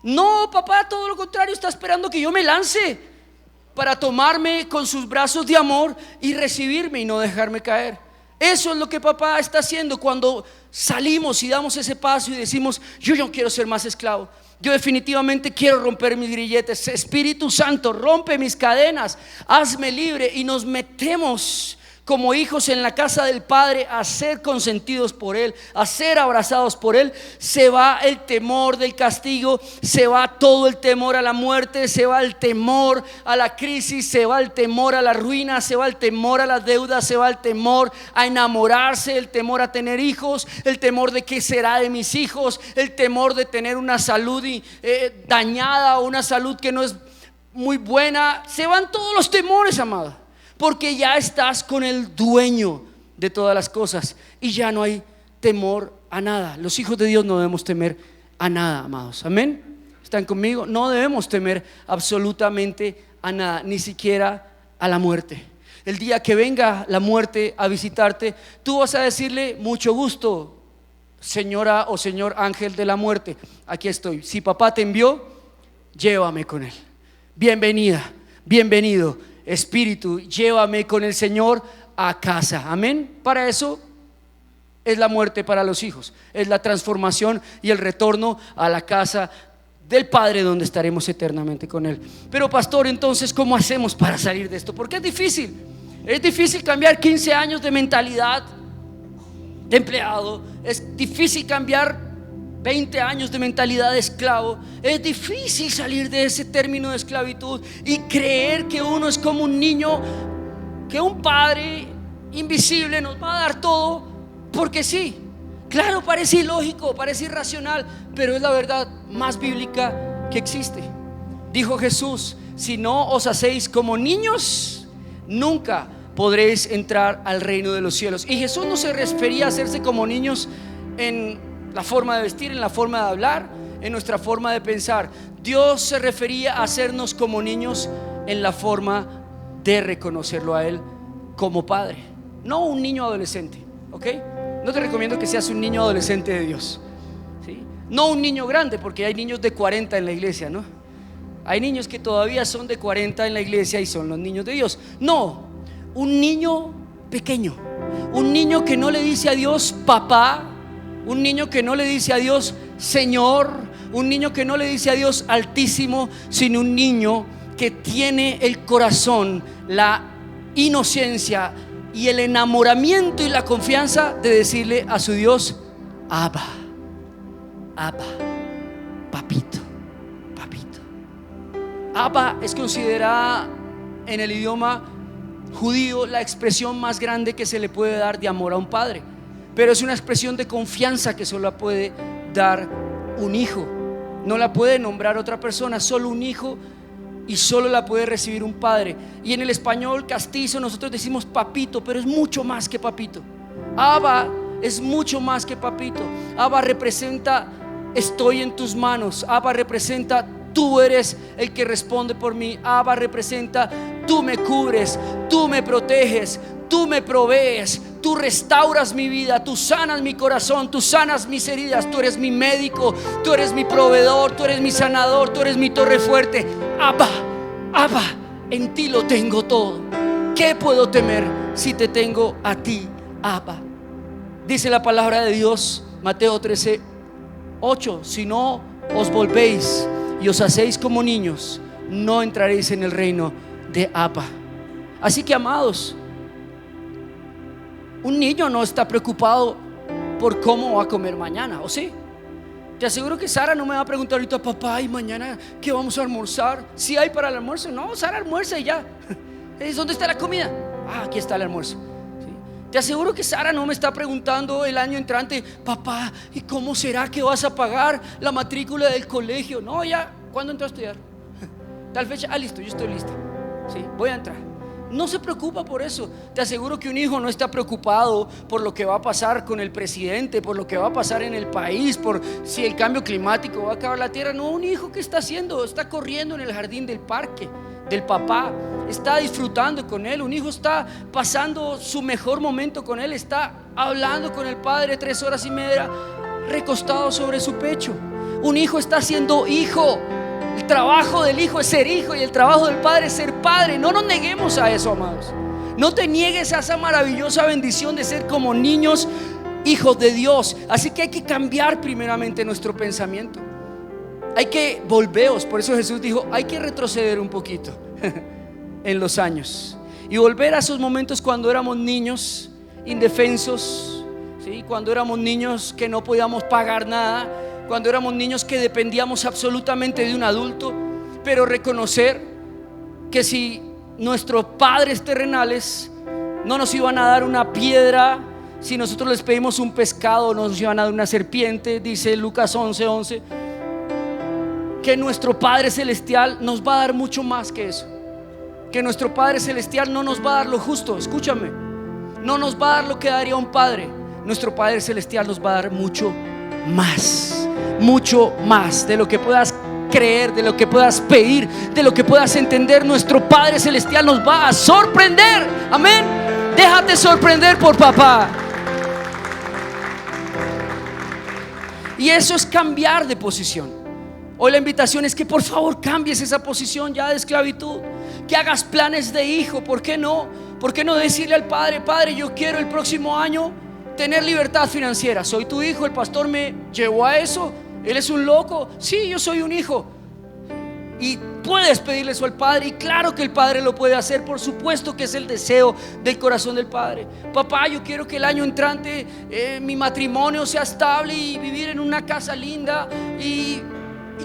No, papá, todo lo contrario, está esperando que yo me lance para tomarme con sus brazos de amor y recibirme y no dejarme caer. Eso es lo que papá está haciendo cuando salimos y damos ese paso y decimos: yo no quiero ser más esclavo, yo definitivamente quiero romper mis grilletes. Espíritu Santo, rompe mis cadenas, hazme libre. Y nos metemos como hijos en la casa del Padre, a ser consentidos por Él, a ser abrazados por Él, se va el temor del castigo, se va todo el temor a la muerte, se va el temor a la crisis, se va el temor a la ruina, se va el temor a las deudas, se va el temor a enamorarse, el temor a tener hijos, el temor de qué será de mis hijos, el temor de tener una salud dañada o una salud que no es muy buena. Se van todos los temores, amado, porque ya estás con el dueño de todas las cosas y ya no hay temor a nada. Los hijos de Dios no debemos temer a nada, amados. Amén. ¿Están conmigo? No debemos temer absolutamente a nada, ni siquiera a la muerte. El día que venga la muerte a visitarte, tú vas a decirle: mucho gusto, señora o señor ángel de la muerte, aquí estoy. Si papá te envió, llévame con él. Bienvenida, bienvenido espíritu, llévame con el Señor a casa. Amén. Para eso es la muerte para los hijos, es la transformación y el retorno a la casa del Padre, donde estaremos eternamente con Él. Pero pastor, entonces, ¿cómo hacemos para salir de esto? Porque es difícil cambiar 15 años de mentalidad de empleado, es difícil cambiar 20 años de mentalidad de esclavo. Es difícil salir de ese término de esclavitud y creer que uno es como un niño, que un padre invisible nos va a dar todo porque sí. Claro, parece ilógico, parece irracional, pero es la verdad más bíblica que existe. Dijo Jesús: si no os hacéis como niños, nunca podréis entrar al reino de los cielos. Y Jesús no se refería a hacerse como niños en la forma de vestir, en la forma de hablar, en nuestra forma de pensar. Dios se refería a hacernos como niños en la forma de reconocerlo a Él como Padre. No un niño adolescente, ¿ok? No te recomiendo que seas un niño adolescente de Dios, ¿sí? No un niño grande, porque hay niños de 40 en la iglesia, ¿no? Hay niños que todavía son de 40 en la iglesia y son los niños de Dios. No, un niño pequeño, un niño que no le dice a Dios papá, un niño que no le dice a Dios Señor, un niño que no le dice a Dios Altísimo, sino un niño que tiene el corazón, la inocencia y el enamoramiento y la confianza de decirle a su Dios: Abba, Abba, papito, papito. Abba es considerada en el idioma judío la expresión más grande que se le puede dar de amor a un padre, pero es una expresión de confianza que solo la puede dar un hijo. No la puede nombrar otra persona, solo un hijo, y solo la puede recibir un padre. Y en el español castizo nosotros decimos papito, pero es mucho más que papito. Abba es mucho más que papito. Abba representa: estoy en tus manos. Abba representa: tú eres el que responde por mí. Abba representa: tú me cubres, tú me proteges, tú me provees, tú restauras mi vida, tú sanas mi corazón, tú sanas mis heridas, tú eres mi médico, tú eres mi proveedor, tú eres mi sanador, tú eres mi torre fuerte. Abba, Abba, en ti lo tengo todo. ¿Qué puedo temer si te tengo a ti, Abba? Dice la palabra de Dios, Mateo 13:8: si no os volvéis y os hacéis como niños, no entraréis en el reino de Abba. Así que, amados, un niño no está preocupado por cómo va a comer mañana, ¿o sí? Te aseguro que Sara no me va a preguntar ahorita: papá, ¿y mañana qué vamos a almorzar? ¿Sí hay para el almuerzo? No, Sara almuerza y ya. ¿Dónde está la comida? Aquí está el almuerzo. ¿Sí? Te aseguro que Sara no me está preguntando el año entrante: papá, ¿y cómo será que vas a pagar la matrícula del colegio? No, ya, ¿cuándo entro a estudiar? Tal fecha, listo, yo estoy lista. ¿Sí? Voy a entrar. No se preocupa por eso. Te aseguro que un hijo no está preocupado por lo que va a pasar con el presidente, por lo que va a pasar en el país, por si el cambio climático va a acabar la tierra. No, un hijo, ¿qué está haciendo? Está corriendo en el jardín del parque del papá, está disfrutando con él. Un hijo está pasando su mejor momento con él, está hablando con el padre 3 horas y media recostado sobre su pecho. Un hijo está siendo hijo. El trabajo del hijo es ser hijo y el trabajo del padre es ser padre. No nos neguemos a eso, amados. No te niegues a esa maravillosa bendición de ser como niños, hijos de Dios. Así que hay que cambiar primeramente nuestro pensamiento. Hay que volveos. Por eso Jesús dijo: hay que retroceder un poquito en los años y volver a esos momentos cuando éramos niños indefensos, ¿sí? Cuando éramos niños que no podíamos pagar nada, cuando éramos niños que dependíamos absolutamente de un adulto, pero reconocer que si nuestros padres terrenales no nos iban a dar una piedra, si nosotros les pedimos un pescado, nos iban a dar una serpiente, dice Lucas 11:11, que nuestro Padre Celestial nos va a dar mucho más que eso. Que nuestro Padre Celestial no nos va a dar lo justo, escúchame, no nos va a dar lo que daría un padre. Nuestro Padre Celestial nos va a dar mucho más de lo que puedas creer, de lo que puedas pedir, de lo que puedas entender. Nuestro Padre Celestial nos va a sorprender. Amén. Déjate sorprender por papá. Y eso es cambiar de posición. Hoy la invitación es que por favor cambies esa posición ya de esclavitud, que hagas planes de hijo. ¿Por qué no? ¿Por qué no decirle al padre: Padre, yo quiero el próximo año tener libertad financiera? Soy tu hijo, el pastor me llevó a eso. Él es un loco. Sí, yo soy un hijo. Y puedes pedirle eso al padre, y claro que el padre lo puede hacer. Por supuesto que es el deseo del corazón del padre. Papá, yo quiero que el año entrante mi matrimonio sea estable y vivir en una casa linda y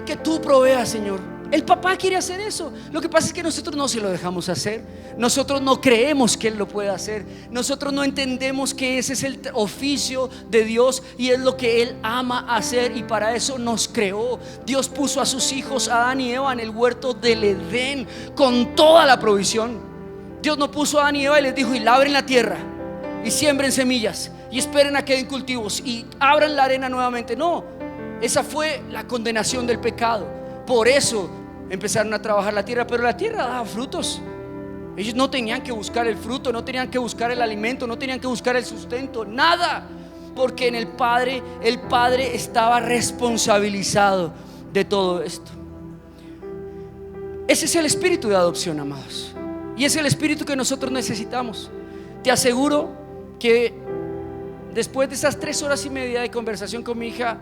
que tú proveas, Señor. El papá quiere hacer eso. Lo que pasa es que nosotros no se lo dejamos hacer. Nosotros no creemos que Él lo pueda hacer. Nosotros no entendemos que ese es el oficio de Dios y es lo que Él ama hacer, y para eso nos creó. Dios puso a sus hijos Adán y Eva en el huerto del Edén con toda la provisión. Dios no puso a Adán y Eva y les dijo: y labren la tierra y siembren semillas y esperen a que den cultivos y abran la arena nuevamente. No, esa fue la condenación del pecado. Por eso empezaron a trabajar la tierra, pero la tierra daba frutos. Ellos no tenían que buscar el fruto, no tenían que buscar el alimento, no tenían que buscar el sustento, nada, porque en el Padre estaba responsabilizado de todo esto. Ese es el espíritu de adopción, amados, y es el espíritu que nosotros necesitamos. Te aseguro que después de esas 3 horas y media de conversación con mi hija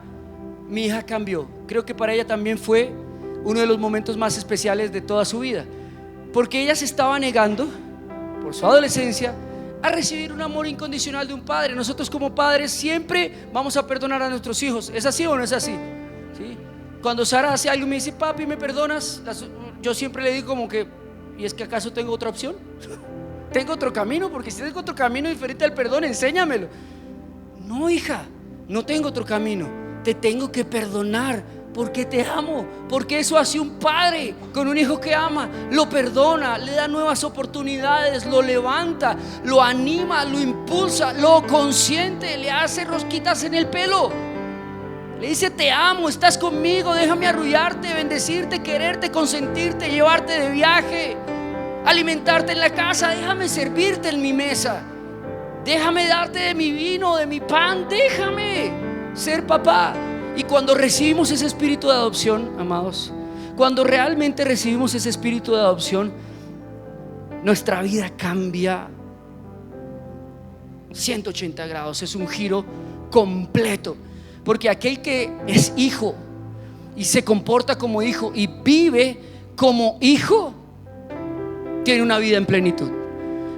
cambió. Creo que para ella también fue uno de los momentos más especiales de toda su vida, porque ella se estaba negando por su adolescencia a recibir un amor incondicional de un padre. Nosotros como padres siempre vamos a perdonar a nuestros hijos. ¿Es así o no es así? ¿Sí? Cuando Sara hace algo y me dice: papi, ¿me perdonas? Yo siempre le digo como que: ¿y es que acaso tengo otra opción? ¿Tengo otro camino? Porque si tengo otro camino diferente al perdón, enséñamelo. No, hija, no tengo otro camino. Te tengo que perdonar porque te amo, porque eso hace un padre con un hijo que ama. Lo perdona, le da nuevas oportunidades, lo levanta, lo anima, lo impulsa, lo consiente, le hace rosquitas en el pelo, le dice: te amo, estás conmigo, déjame arrullarte, bendecirte, quererte, consentirte, llevarte de viaje, alimentarte en la casa, déjame servirte en mi mesa, déjame darte de mi vino, de mi pan, déjame ser papá. Y cuando recibimos ese espíritu de adopción, amados, cuando realmente recibimos ese espíritu de adopción, nuestra vida cambia 180 grados. Es un giro completo, porque aquel que es hijo y se comporta como hijo y vive como hijo, tiene una vida en plenitud.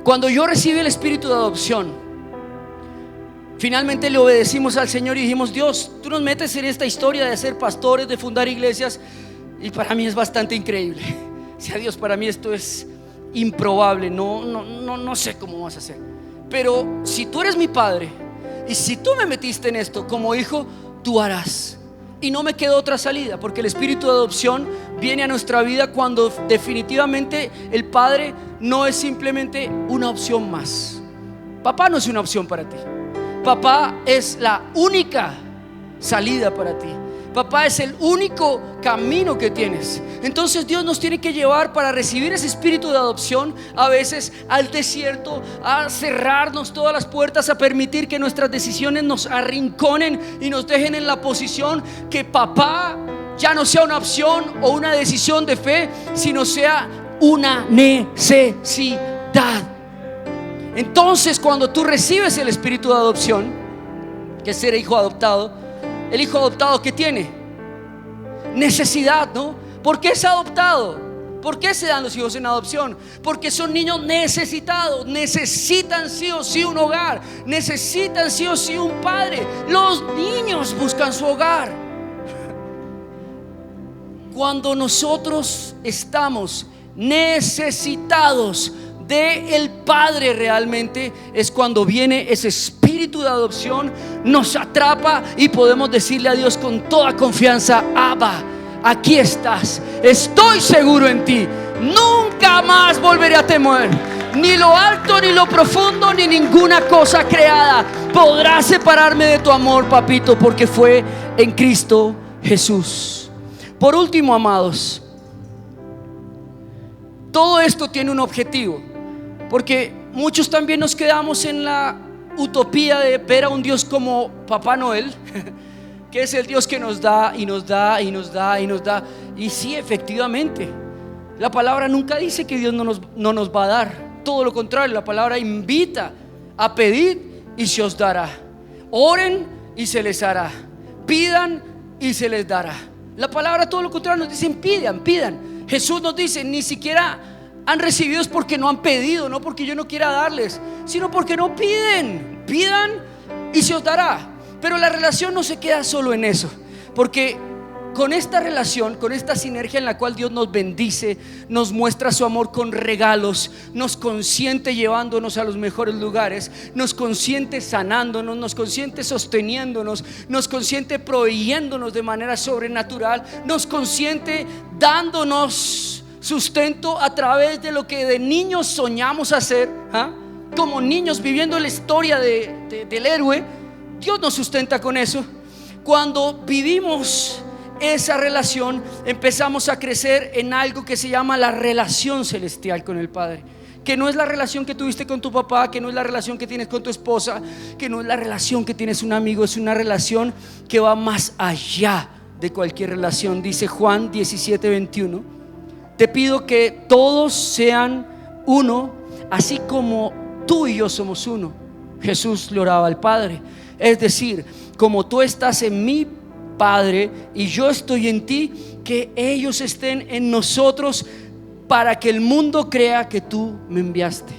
Cuando yo recibí el espíritu de adopción, finalmente le obedecimos al Señor y dijimos: Dios, tú nos metes en esta historia de ser pastores, de fundar iglesias, y para mí es bastante increíble. Sea Dios, para mí esto es improbable, no sé cómo vas a hacer, pero si tú eres mi padre y si tú me metiste en esto como hijo, tú harás. Y no me quedó otra salida, porque el espíritu de adopción viene a nuestra vida cuando definitivamente el padre no es simplemente una opción más. Papá no es una opción para ti. Papá es la única salida para ti. Papá es el único camino que tienes. Entonces Dios nos tiene que llevar para recibir ese espíritu de adopción a veces al desierto, a cerrarnos todas las puertas, a permitir que nuestras decisiones nos arrinconen y nos dejen en la posición que papá ya no sea una opción o una decisión de fe, sino sea una necesidad. Entonces, cuando tú recibes el espíritu de adopción, que es ser hijo adoptado, el hijo adoptado, ¿qué tiene? Necesidad, ¿no? ¿Por qué es adoptado? ¿Por qué se dan los hijos en adopción? Porque son niños necesitados, necesitan sí o sí un hogar, necesitan sí o sí un padre. Los niños buscan su hogar. Cuando nosotros estamos necesitados de el Padre realmente, es cuando viene ese espíritu de adopción, nos atrapa y podemos decirle a Dios con toda confianza: Abba, aquí estás, estoy seguro en ti, nunca más volveré a temer. Ni lo alto, ni lo profundo, ni ninguna cosa creada podrá separarme de tu amor, papito, porque fue en Cristo Jesús. Por último, amados, todo esto tiene un objetivo, porque muchos también nos quedamos en la utopía de ver a un Dios como Papá Noel, que es el Dios que nos da y nos da y nos da y nos da. Y sí, efectivamente, la palabra nunca dice que Dios no nos va a dar. Todo lo contrario, la palabra invita a pedir y se os dará. Oren y se les hará. Pidan y se les dará. La palabra todo lo contrario nos dice: pidan, pidan. Jesús nos dice: ni siquiera han recibido es porque no han pedido, no porque yo no quiera darles, sino porque no piden. Pidan y se os dará. Pero la relación no se queda solo en eso, porque con esta relación, con esta sinergia en la cual Dios nos bendice, nos muestra su amor con regalos, nos consiente llevándonos a los mejores lugares, nos consiente sanándonos, nos consiente sosteniéndonos, nos consiente proveyéndonos de manera sobrenatural, nos consiente dándonos sustento a través de lo que de niños soñamos hacer, como niños viviendo la historia del héroe. Dios nos sustenta con eso. Cuando vivimos esa relación, empezamos a crecer en algo que se llama la relación celestial con el Padre, que no es la relación que tuviste con tu papá, que no es la relación que tienes con tu esposa, que no es la relación que tienes un amigo. Es una relación que va más allá de cualquier relación. Dice Juan 17:21: te pido que todos sean uno, así como tú y yo somos uno. Jesús le oraba al Padre, es decir, como tú estás en mí, Padre, y yo estoy en ti, que ellos estén en nosotros, para que el mundo crea que tú me enviaste.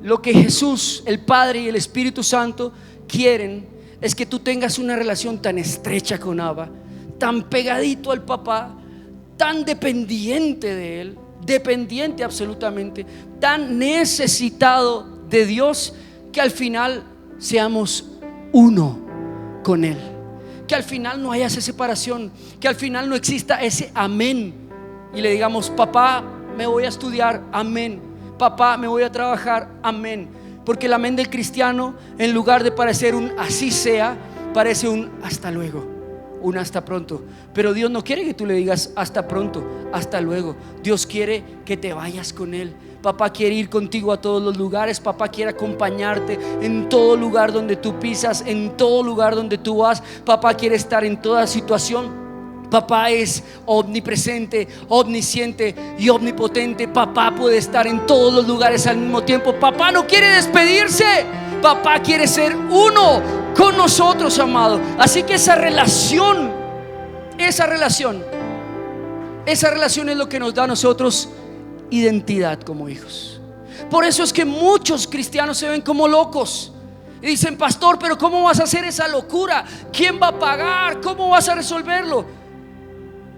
Lo que Jesús, el Padre y el Espíritu Santo quieren es que tú tengas una relación tan estrecha con Abba, tan pegadito al papá, tan dependiente de él, dependiente absolutamente, tan necesitado de Dios, que al final seamos uno con él, que al final no haya esa separación, que al final no exista ese amén y le digamos: papá, me voy a estudiar, amén; papá, me voy a trabajar, amén. Porque el amén del cristiano, en lugar de parecer un así sea, parece un hasta luego, un hasta pronto. Pero Dios no quiere que tú le digas hasta pronto, hasta luego. Dios quiere que te vayas con él. Papá quiere ir contigo a todos los lugares. Papá quiere acompañarte en todo lugar donde tú pisas, en todo lugar donde tú vas. Papá quiere estar en toda situación. Papá es omnipresente, omnisciente y omnipotente. Papá puede estar en todos los lugares al mismo tiempo. Papá no quiere despedirse. Papá quiere ser uno con nosotros, amado. Así que esa relación es lo que nos da a nosotros identidad como hijos. Por eso es que muchos cristianos se ven como locos y dicen: pastor, pero ¿cómo vas a hacer esa locura? ¿Quién va a pagar? ¿Cómo vas a resolverlo?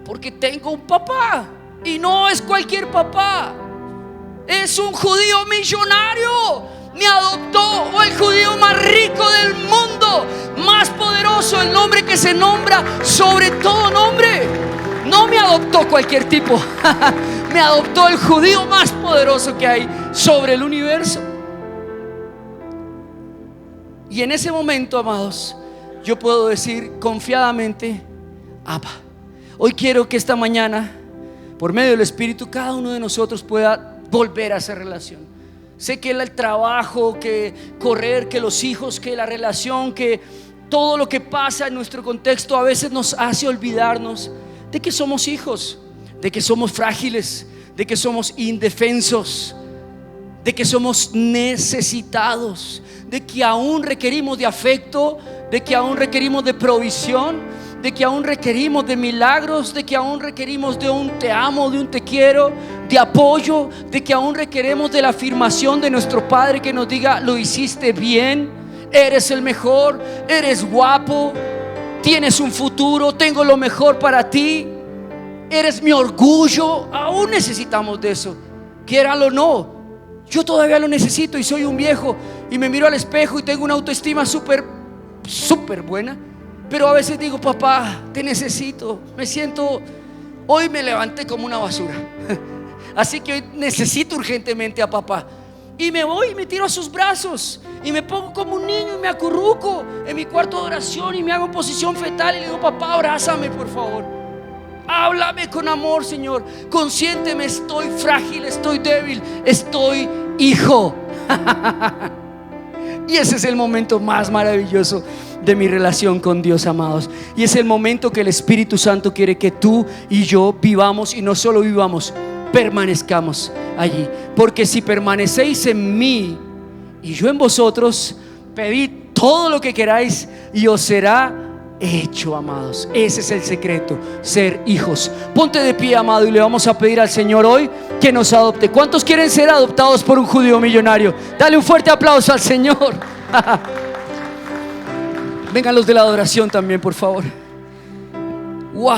Porque tengo un papá, y no es cualquier papá, es un judío millonario. Me adoptó, o el judío más rico del mundo, más poderoso, el nombre que se nombra sobre todo nombre. No me adoptó cualquier tipo, me adoptó el judío más poderoso que hay sobre el universo. Y en ese momento, amados, yo puedo decir confiadamente: Abba. Hoy quiero que esta mañana, por medio del Espíritu, cada uno de nosotros pueda volver a esa relación. Sé que el trabajo, que correr, que los hijos, que la relación, que todo lo que pasa en nuestro contexto a veces nos hace olvidarnos de que somos hijos, de que somos frágiles, de que somos indefensos, de que somos necesitados, de que aún requerimos de afecto, de que aún requerimos de provisión, de que aún requerimos de milagros, de que aún requerimos de un te amo, de un te quiero, de apoyo, de que aún requeremos de la afirmación de nuestro Padre que nos diga: lo hiciste bien, eres el mejor, eres guapo, tienes un futuro, tengo lo mejor para ti, eres mi orgullo. Aún necesitamos de eso, quieran o no. Yo todavía lo necesito y soy un viejo y me miro al espejo y tengo una autoestima súper buena, pero a veces digo: papá, te necesito, me siento, hoy me levanté como una basura, así que hoy necesito urgentemente a papá. Y me voy y me tiro a sus brazos y me pongo como un niño y me acurruco en mi cuarto de oración y me hago posición fetal y le digo: papá, abrázame por favor, háblame con amor, Señor, consiénteme, estoy frágil, estoy débil, estoy hijo. Y ese es el momento más maravilloso de mi relación con Dios, amados. Y es el momento que el Espíritu Santo quiere que tú y yo vivamos, y no solo vivamos, permanezcamos allí. Porque si permanecéis en mí y yo en vosotros, pedid todo lo que queráis y os será hecho, amados. Ese es el secreto, ser hijos. Ponte de pie, amado, y le vamos a pedir al Señor hoy que nos adopte. ¿Cuántos quieren ser adoptados por un judío millonario? Dale un fuerte aplauso al Señor. Vengan los de la adoración también, por favor. Wow,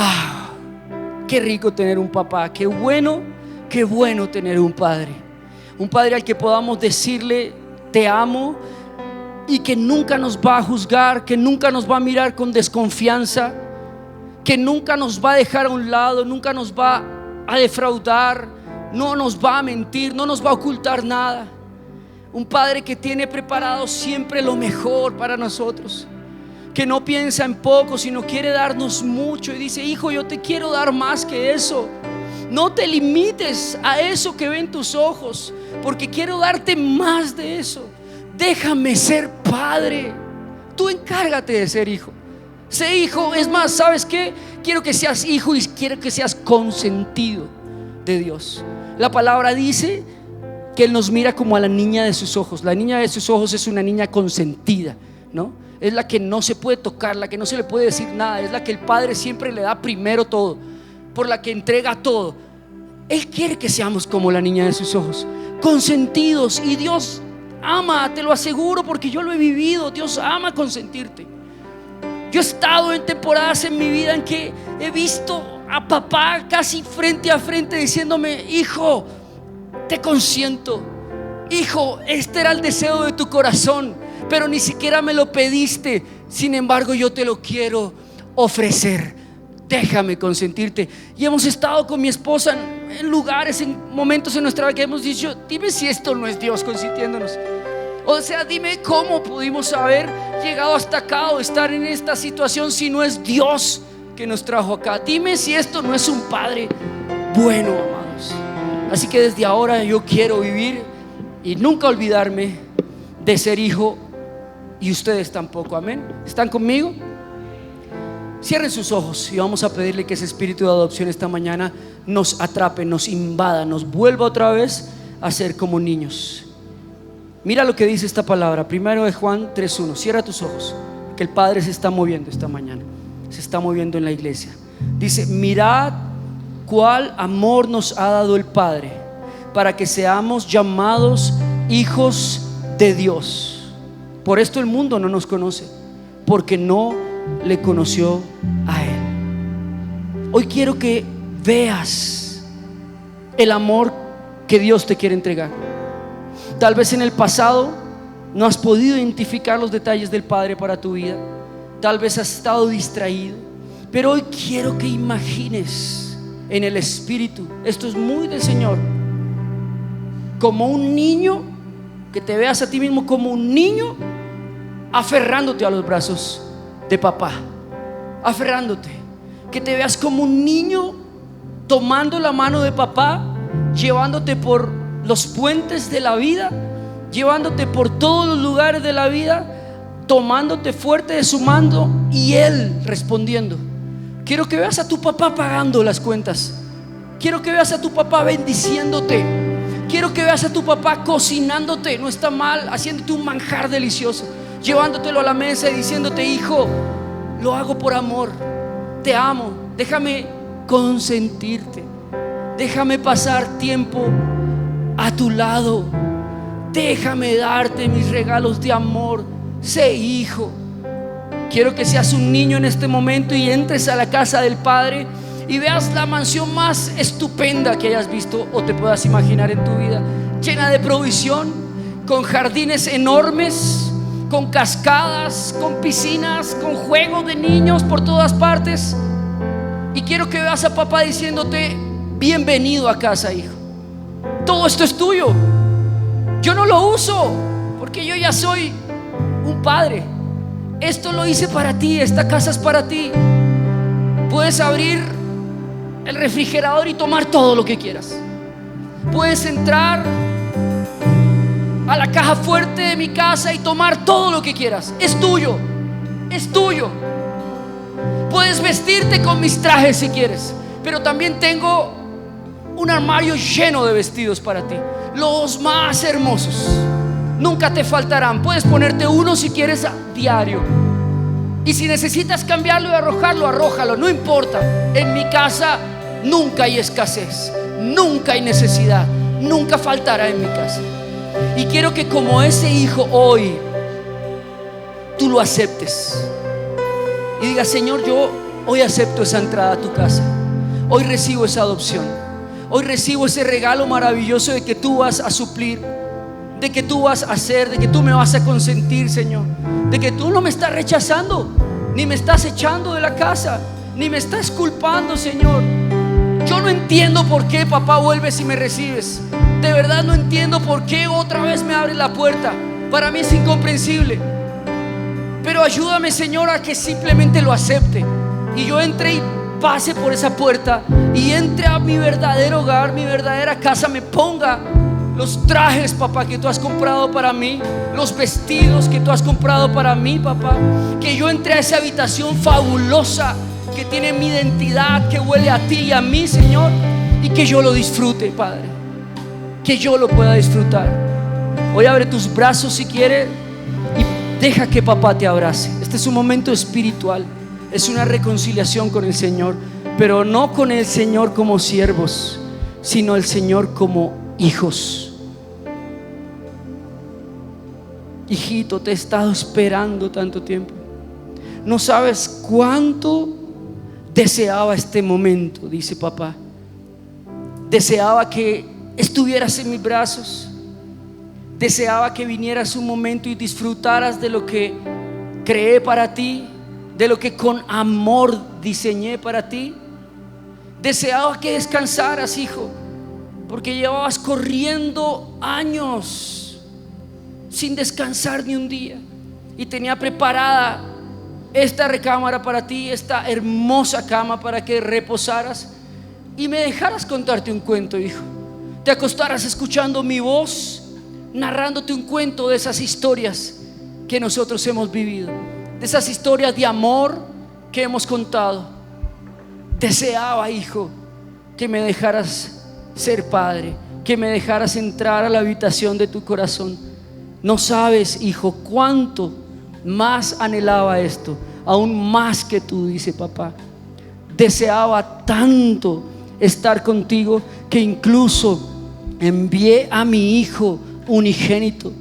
qué rico tener un papá. Qué bueno tener un padre al que podamos decirle: te amo, y que nunca nos va a juzgar, que nunca nos va a mirar con desconfianza, que nunca nos va a dejar a un lado, nunca nos va a defraudar, no nos va a mentir, no nos va a ocultar nada. Un padre que tiene preparado siempre lo mejor para nosotros, que no piensa en poco, sino quiere darnos mucho y dice: hijo, yo te quiero dar más que eso. No te limites a eso que ven tus ojos, porque quiero darte más de eso. Déjame ser padre. Tú encárgate de ser hijo. Sé hijo. Es más, ¿sabes qué? Quiero que seas hijo y quiero que seas consentido de Dios. La palabra dice que Él nos mira como a la niña de sus ojos. La niña de sus ojos es una niña consentida, ¿no? Es la que no se puede tocar, la que no se le puede decir nada. Es la que el Padre siempre le da primero todo, por la que entrega todo. Él quiere que seamos como la niña de sus ojos, consentidos. Y Dios ama, te lo aseguro, porque yo lo he vivido. Dios ama consentirte. Yo he estado en temporadas en mi vida en que he visto a papá casi frente a frente diciéndome: hijo, te consiento. Hijo, este era el deseo de tu corazón, pero ni siquiera me lo pediste. Sin embargo, yo te lo quiero ofrecer. Déjame consentirte. Y hemos estado con mi esposa en lugares, en momentos en nuestra vida que hemos dicho: dime si esto no es Dios consintiéndonos. O sea, dime cómo pudimos haber llegado hasta acá o estar en esta situación si no es Dios que nos trajo acá. Dime si esto no es un Padre bueno, amados. Así que desde ahora yo quiero vivir y nunca olvidarme de ser hijo, y ustedes tampoco. Amén. ¿Están conmigo? Cierren sus ojos y vamos a pedirle que ese espíritu de adopción esta mañana nos atrape, nos invada, nos vuelva otra vez a ser como niños. Mira lo que dice esta palabra, primero de Juan 3:1. Cierra tus ojos, que el Padre se está moviendo esta mañana, se está moviendo en la iglesia. Dice: mirad cuál amor nos ha dado el Padre para que seamos llamados hijos de Dios. Por esto el mundo no nos conoce, porque no le conoció a Él. Hoy quiero que veas el amor que Dios te quiere entregar. Tal vez en el pasado no has podido identificar los detalles del Padre para tu vida. Tal vez has estado distraído, pero hoy quiero que imagines en el Espíritu, esto es muy del Señor, como un niño, que te veas a ti mismo como un niño aferrándote a los brazos de papá, aferrándote, que te veas como un niño tomando la mano de papá, llevándote por los puentes de la vida, llevándote por todos los lugares de la vida, tomándote fuerte de su mano y Él respondiendo. Quiero que veas a tu papá pagando las cuentas. Quiero que veas a tu papá bendiciéndote. Quiero que veas a tu papá cocinándote, no está mal, haciéndote un manjar delicioso, llevándotelo a la mesa y diciéndote: hijo, lo hago por amor, te amo, déjame consentirte, déjame pasar tiempo a tu lado, déjame darte mis regalos de amor. Sé hijo. Quiero que seas un niño en este momento y entres a la casa del Padre y veas la mansión más estupenda que hayas visto o te puedas imaginar en tu vida, llena de provisión, con jardines enormes, con cascadas, con piscinas, con juegos de niños por todas partes. Y quiero que veas a papá diciéndote: bienvenido a casa, hijo. Todo esto es tuyo. Yo no lo uso porque yo ya soy un padre. Esto lo hice para ti, esta casa es para ti. Puedes abrir el refrigerador y tomar todo lo que quieras. Puedes entrar a la caja fuerte de mi casa y tomar todo lo que quieras. Es tuyo, es tuyo. Puedes vestirte con mis trajes si quieres, pero también tengo un armario lleno de vestidos para ti, los más hermosos. Nunca te faltarán. Puedes ponerte uno si quieres a diario. Y si necesitas cambiarlo y arrojarlo, arrójalo, no importa. En mi casa nunca hay escasez, nunca hay necesidad, nunca faltará en mi casa. Y quiero que como ese hijo hoy tú lo aceptes y digas: Señor, yo hoy acepto esa entrada a tu casa. Hoy recibo esa adopción. Hoy recibo ese regalo maravilloso de que tú vas a suplir, de que tú vas a hacer, de que tú me vas a consentir, Señor, de que tú no me estás rechazando, ni me estás echando de la casa, ni me estás culpando, Señor. Yo no entiendo por qué, papá, vuelves y me recibes. De verdad no entiendo por qué otra vez me abres la puerta. Para mí es incomprensible. Pero ayúdame, Señor, a que simplemente lo acepte y yo entre y pase por esa puerta y entre a mi verdadero hogar, mi verdadera casa. Me ponga los trajes, papá, que tú has comprado para mí, los vestidos que tú has comprado para mí, papá. Que yo entre a esa habitación fabulosa que tiene mi identidad, que huele a ti y a mí, Señor, y que yo lo disfrute, Padre, que yo lo pueda disfrutar. Hoy abre tus brazos si quieres y deja que papá te abrace. Este es un momento espiritual, es una reconciliación con el Señor, pero no con el Señor como siervos, sino el Señor como hijos. Hijito, te he estado esperando tanto tiempo. No sabes cuánto deseaba este momento, dice papá. Deseaba que estuvieras en mis brazos. Deseaba que vinieras un momento y disfrutaras de lo que creé para ti, de lo que con amor diseñé para ti. Deseaba que descansaras, hijo, porque llevabas corriendo años sin descansar ni un día. Y tenía preparada esta recámara para ti, esta hermosa cama para que reposaras y me dejaras contarte un cuento, hijo. Te acostaras escuchando mi voz, narrándote un cuento de esas historias que nosotros hemos vivido, de esas historias de amor que hemos contado. Deseaba, hijo, que me dejaras ser padre, que me dejaras entrar a la habitación de tu corazón. No sabes, hijo, cuánto más anhelaba esto, aún más que tú, dice papá. Deseaba tanto estar contigo que incluso envié a mi hijo unigénito,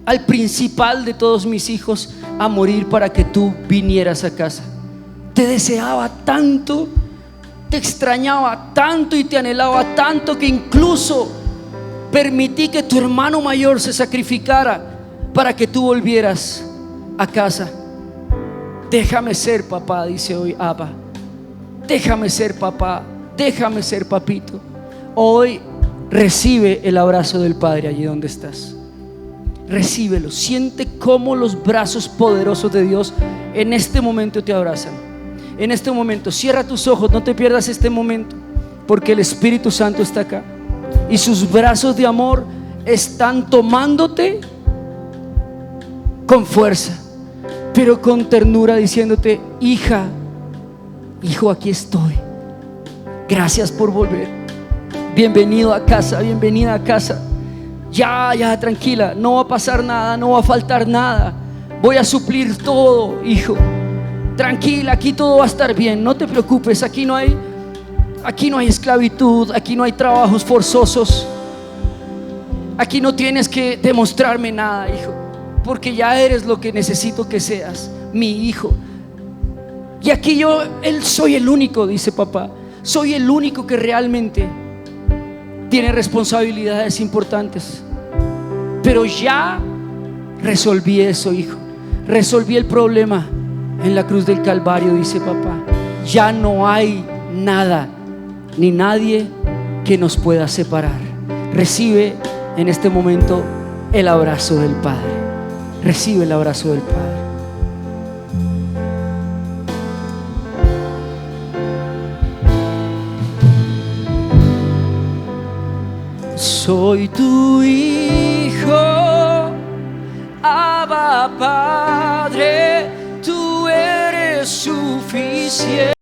al principal de todos mis hijos, a morir para que tú vinieras a casa. Te deseaba tanto, te extrañaba tanto y te anhelaba tanto que incluso permití que tu hermano mayor se sacrificara para que tú volvieras a casa. Déjame ser papá, dice hoy Abba. Déjame ser papá, déjame ser papito. Hoy recibe el abrazo del Padre allí donde estás. Recíbelo, siente cómo los brazos poderosos de Dios en este momento te abrazan. En este momento, cierra tus ojos, no te pierdas este momento, porque el Espíritu Santo está acá y sus brazos de amor están tomándote con fuerza, pero con ternura, diciéndote: hija, hijo, aquí estoy. Gracias por volver. Bienvenido a casa, bienvenida a casa. Ya, tranquila, no va a pasar nada, no va a faltar nada. Voy a suplir todo, hijo. tranquila, aquí todo va a estar bien, no te preocupes, aquí no hay esclavitud, aquí no hay trabajos forzosos, aquí no tienes que demostrarme nada, hijo, porque ya eres lo que necesito que seas, mi hijo. Y aquí soy el único, dice papá, soy el único que realmente tiene responsabilidades importantes. Pero ya resolví eso, hijo. Resolví el problema en la cruz del Calvario, dice papá. Ya no hay nada ni nadie que nos pueda separar. Recibe en este momento el abrazo del Padre. Recibe el abrazo del Padre. Soy tu hijo, Abba Padre, tú eres suficiente.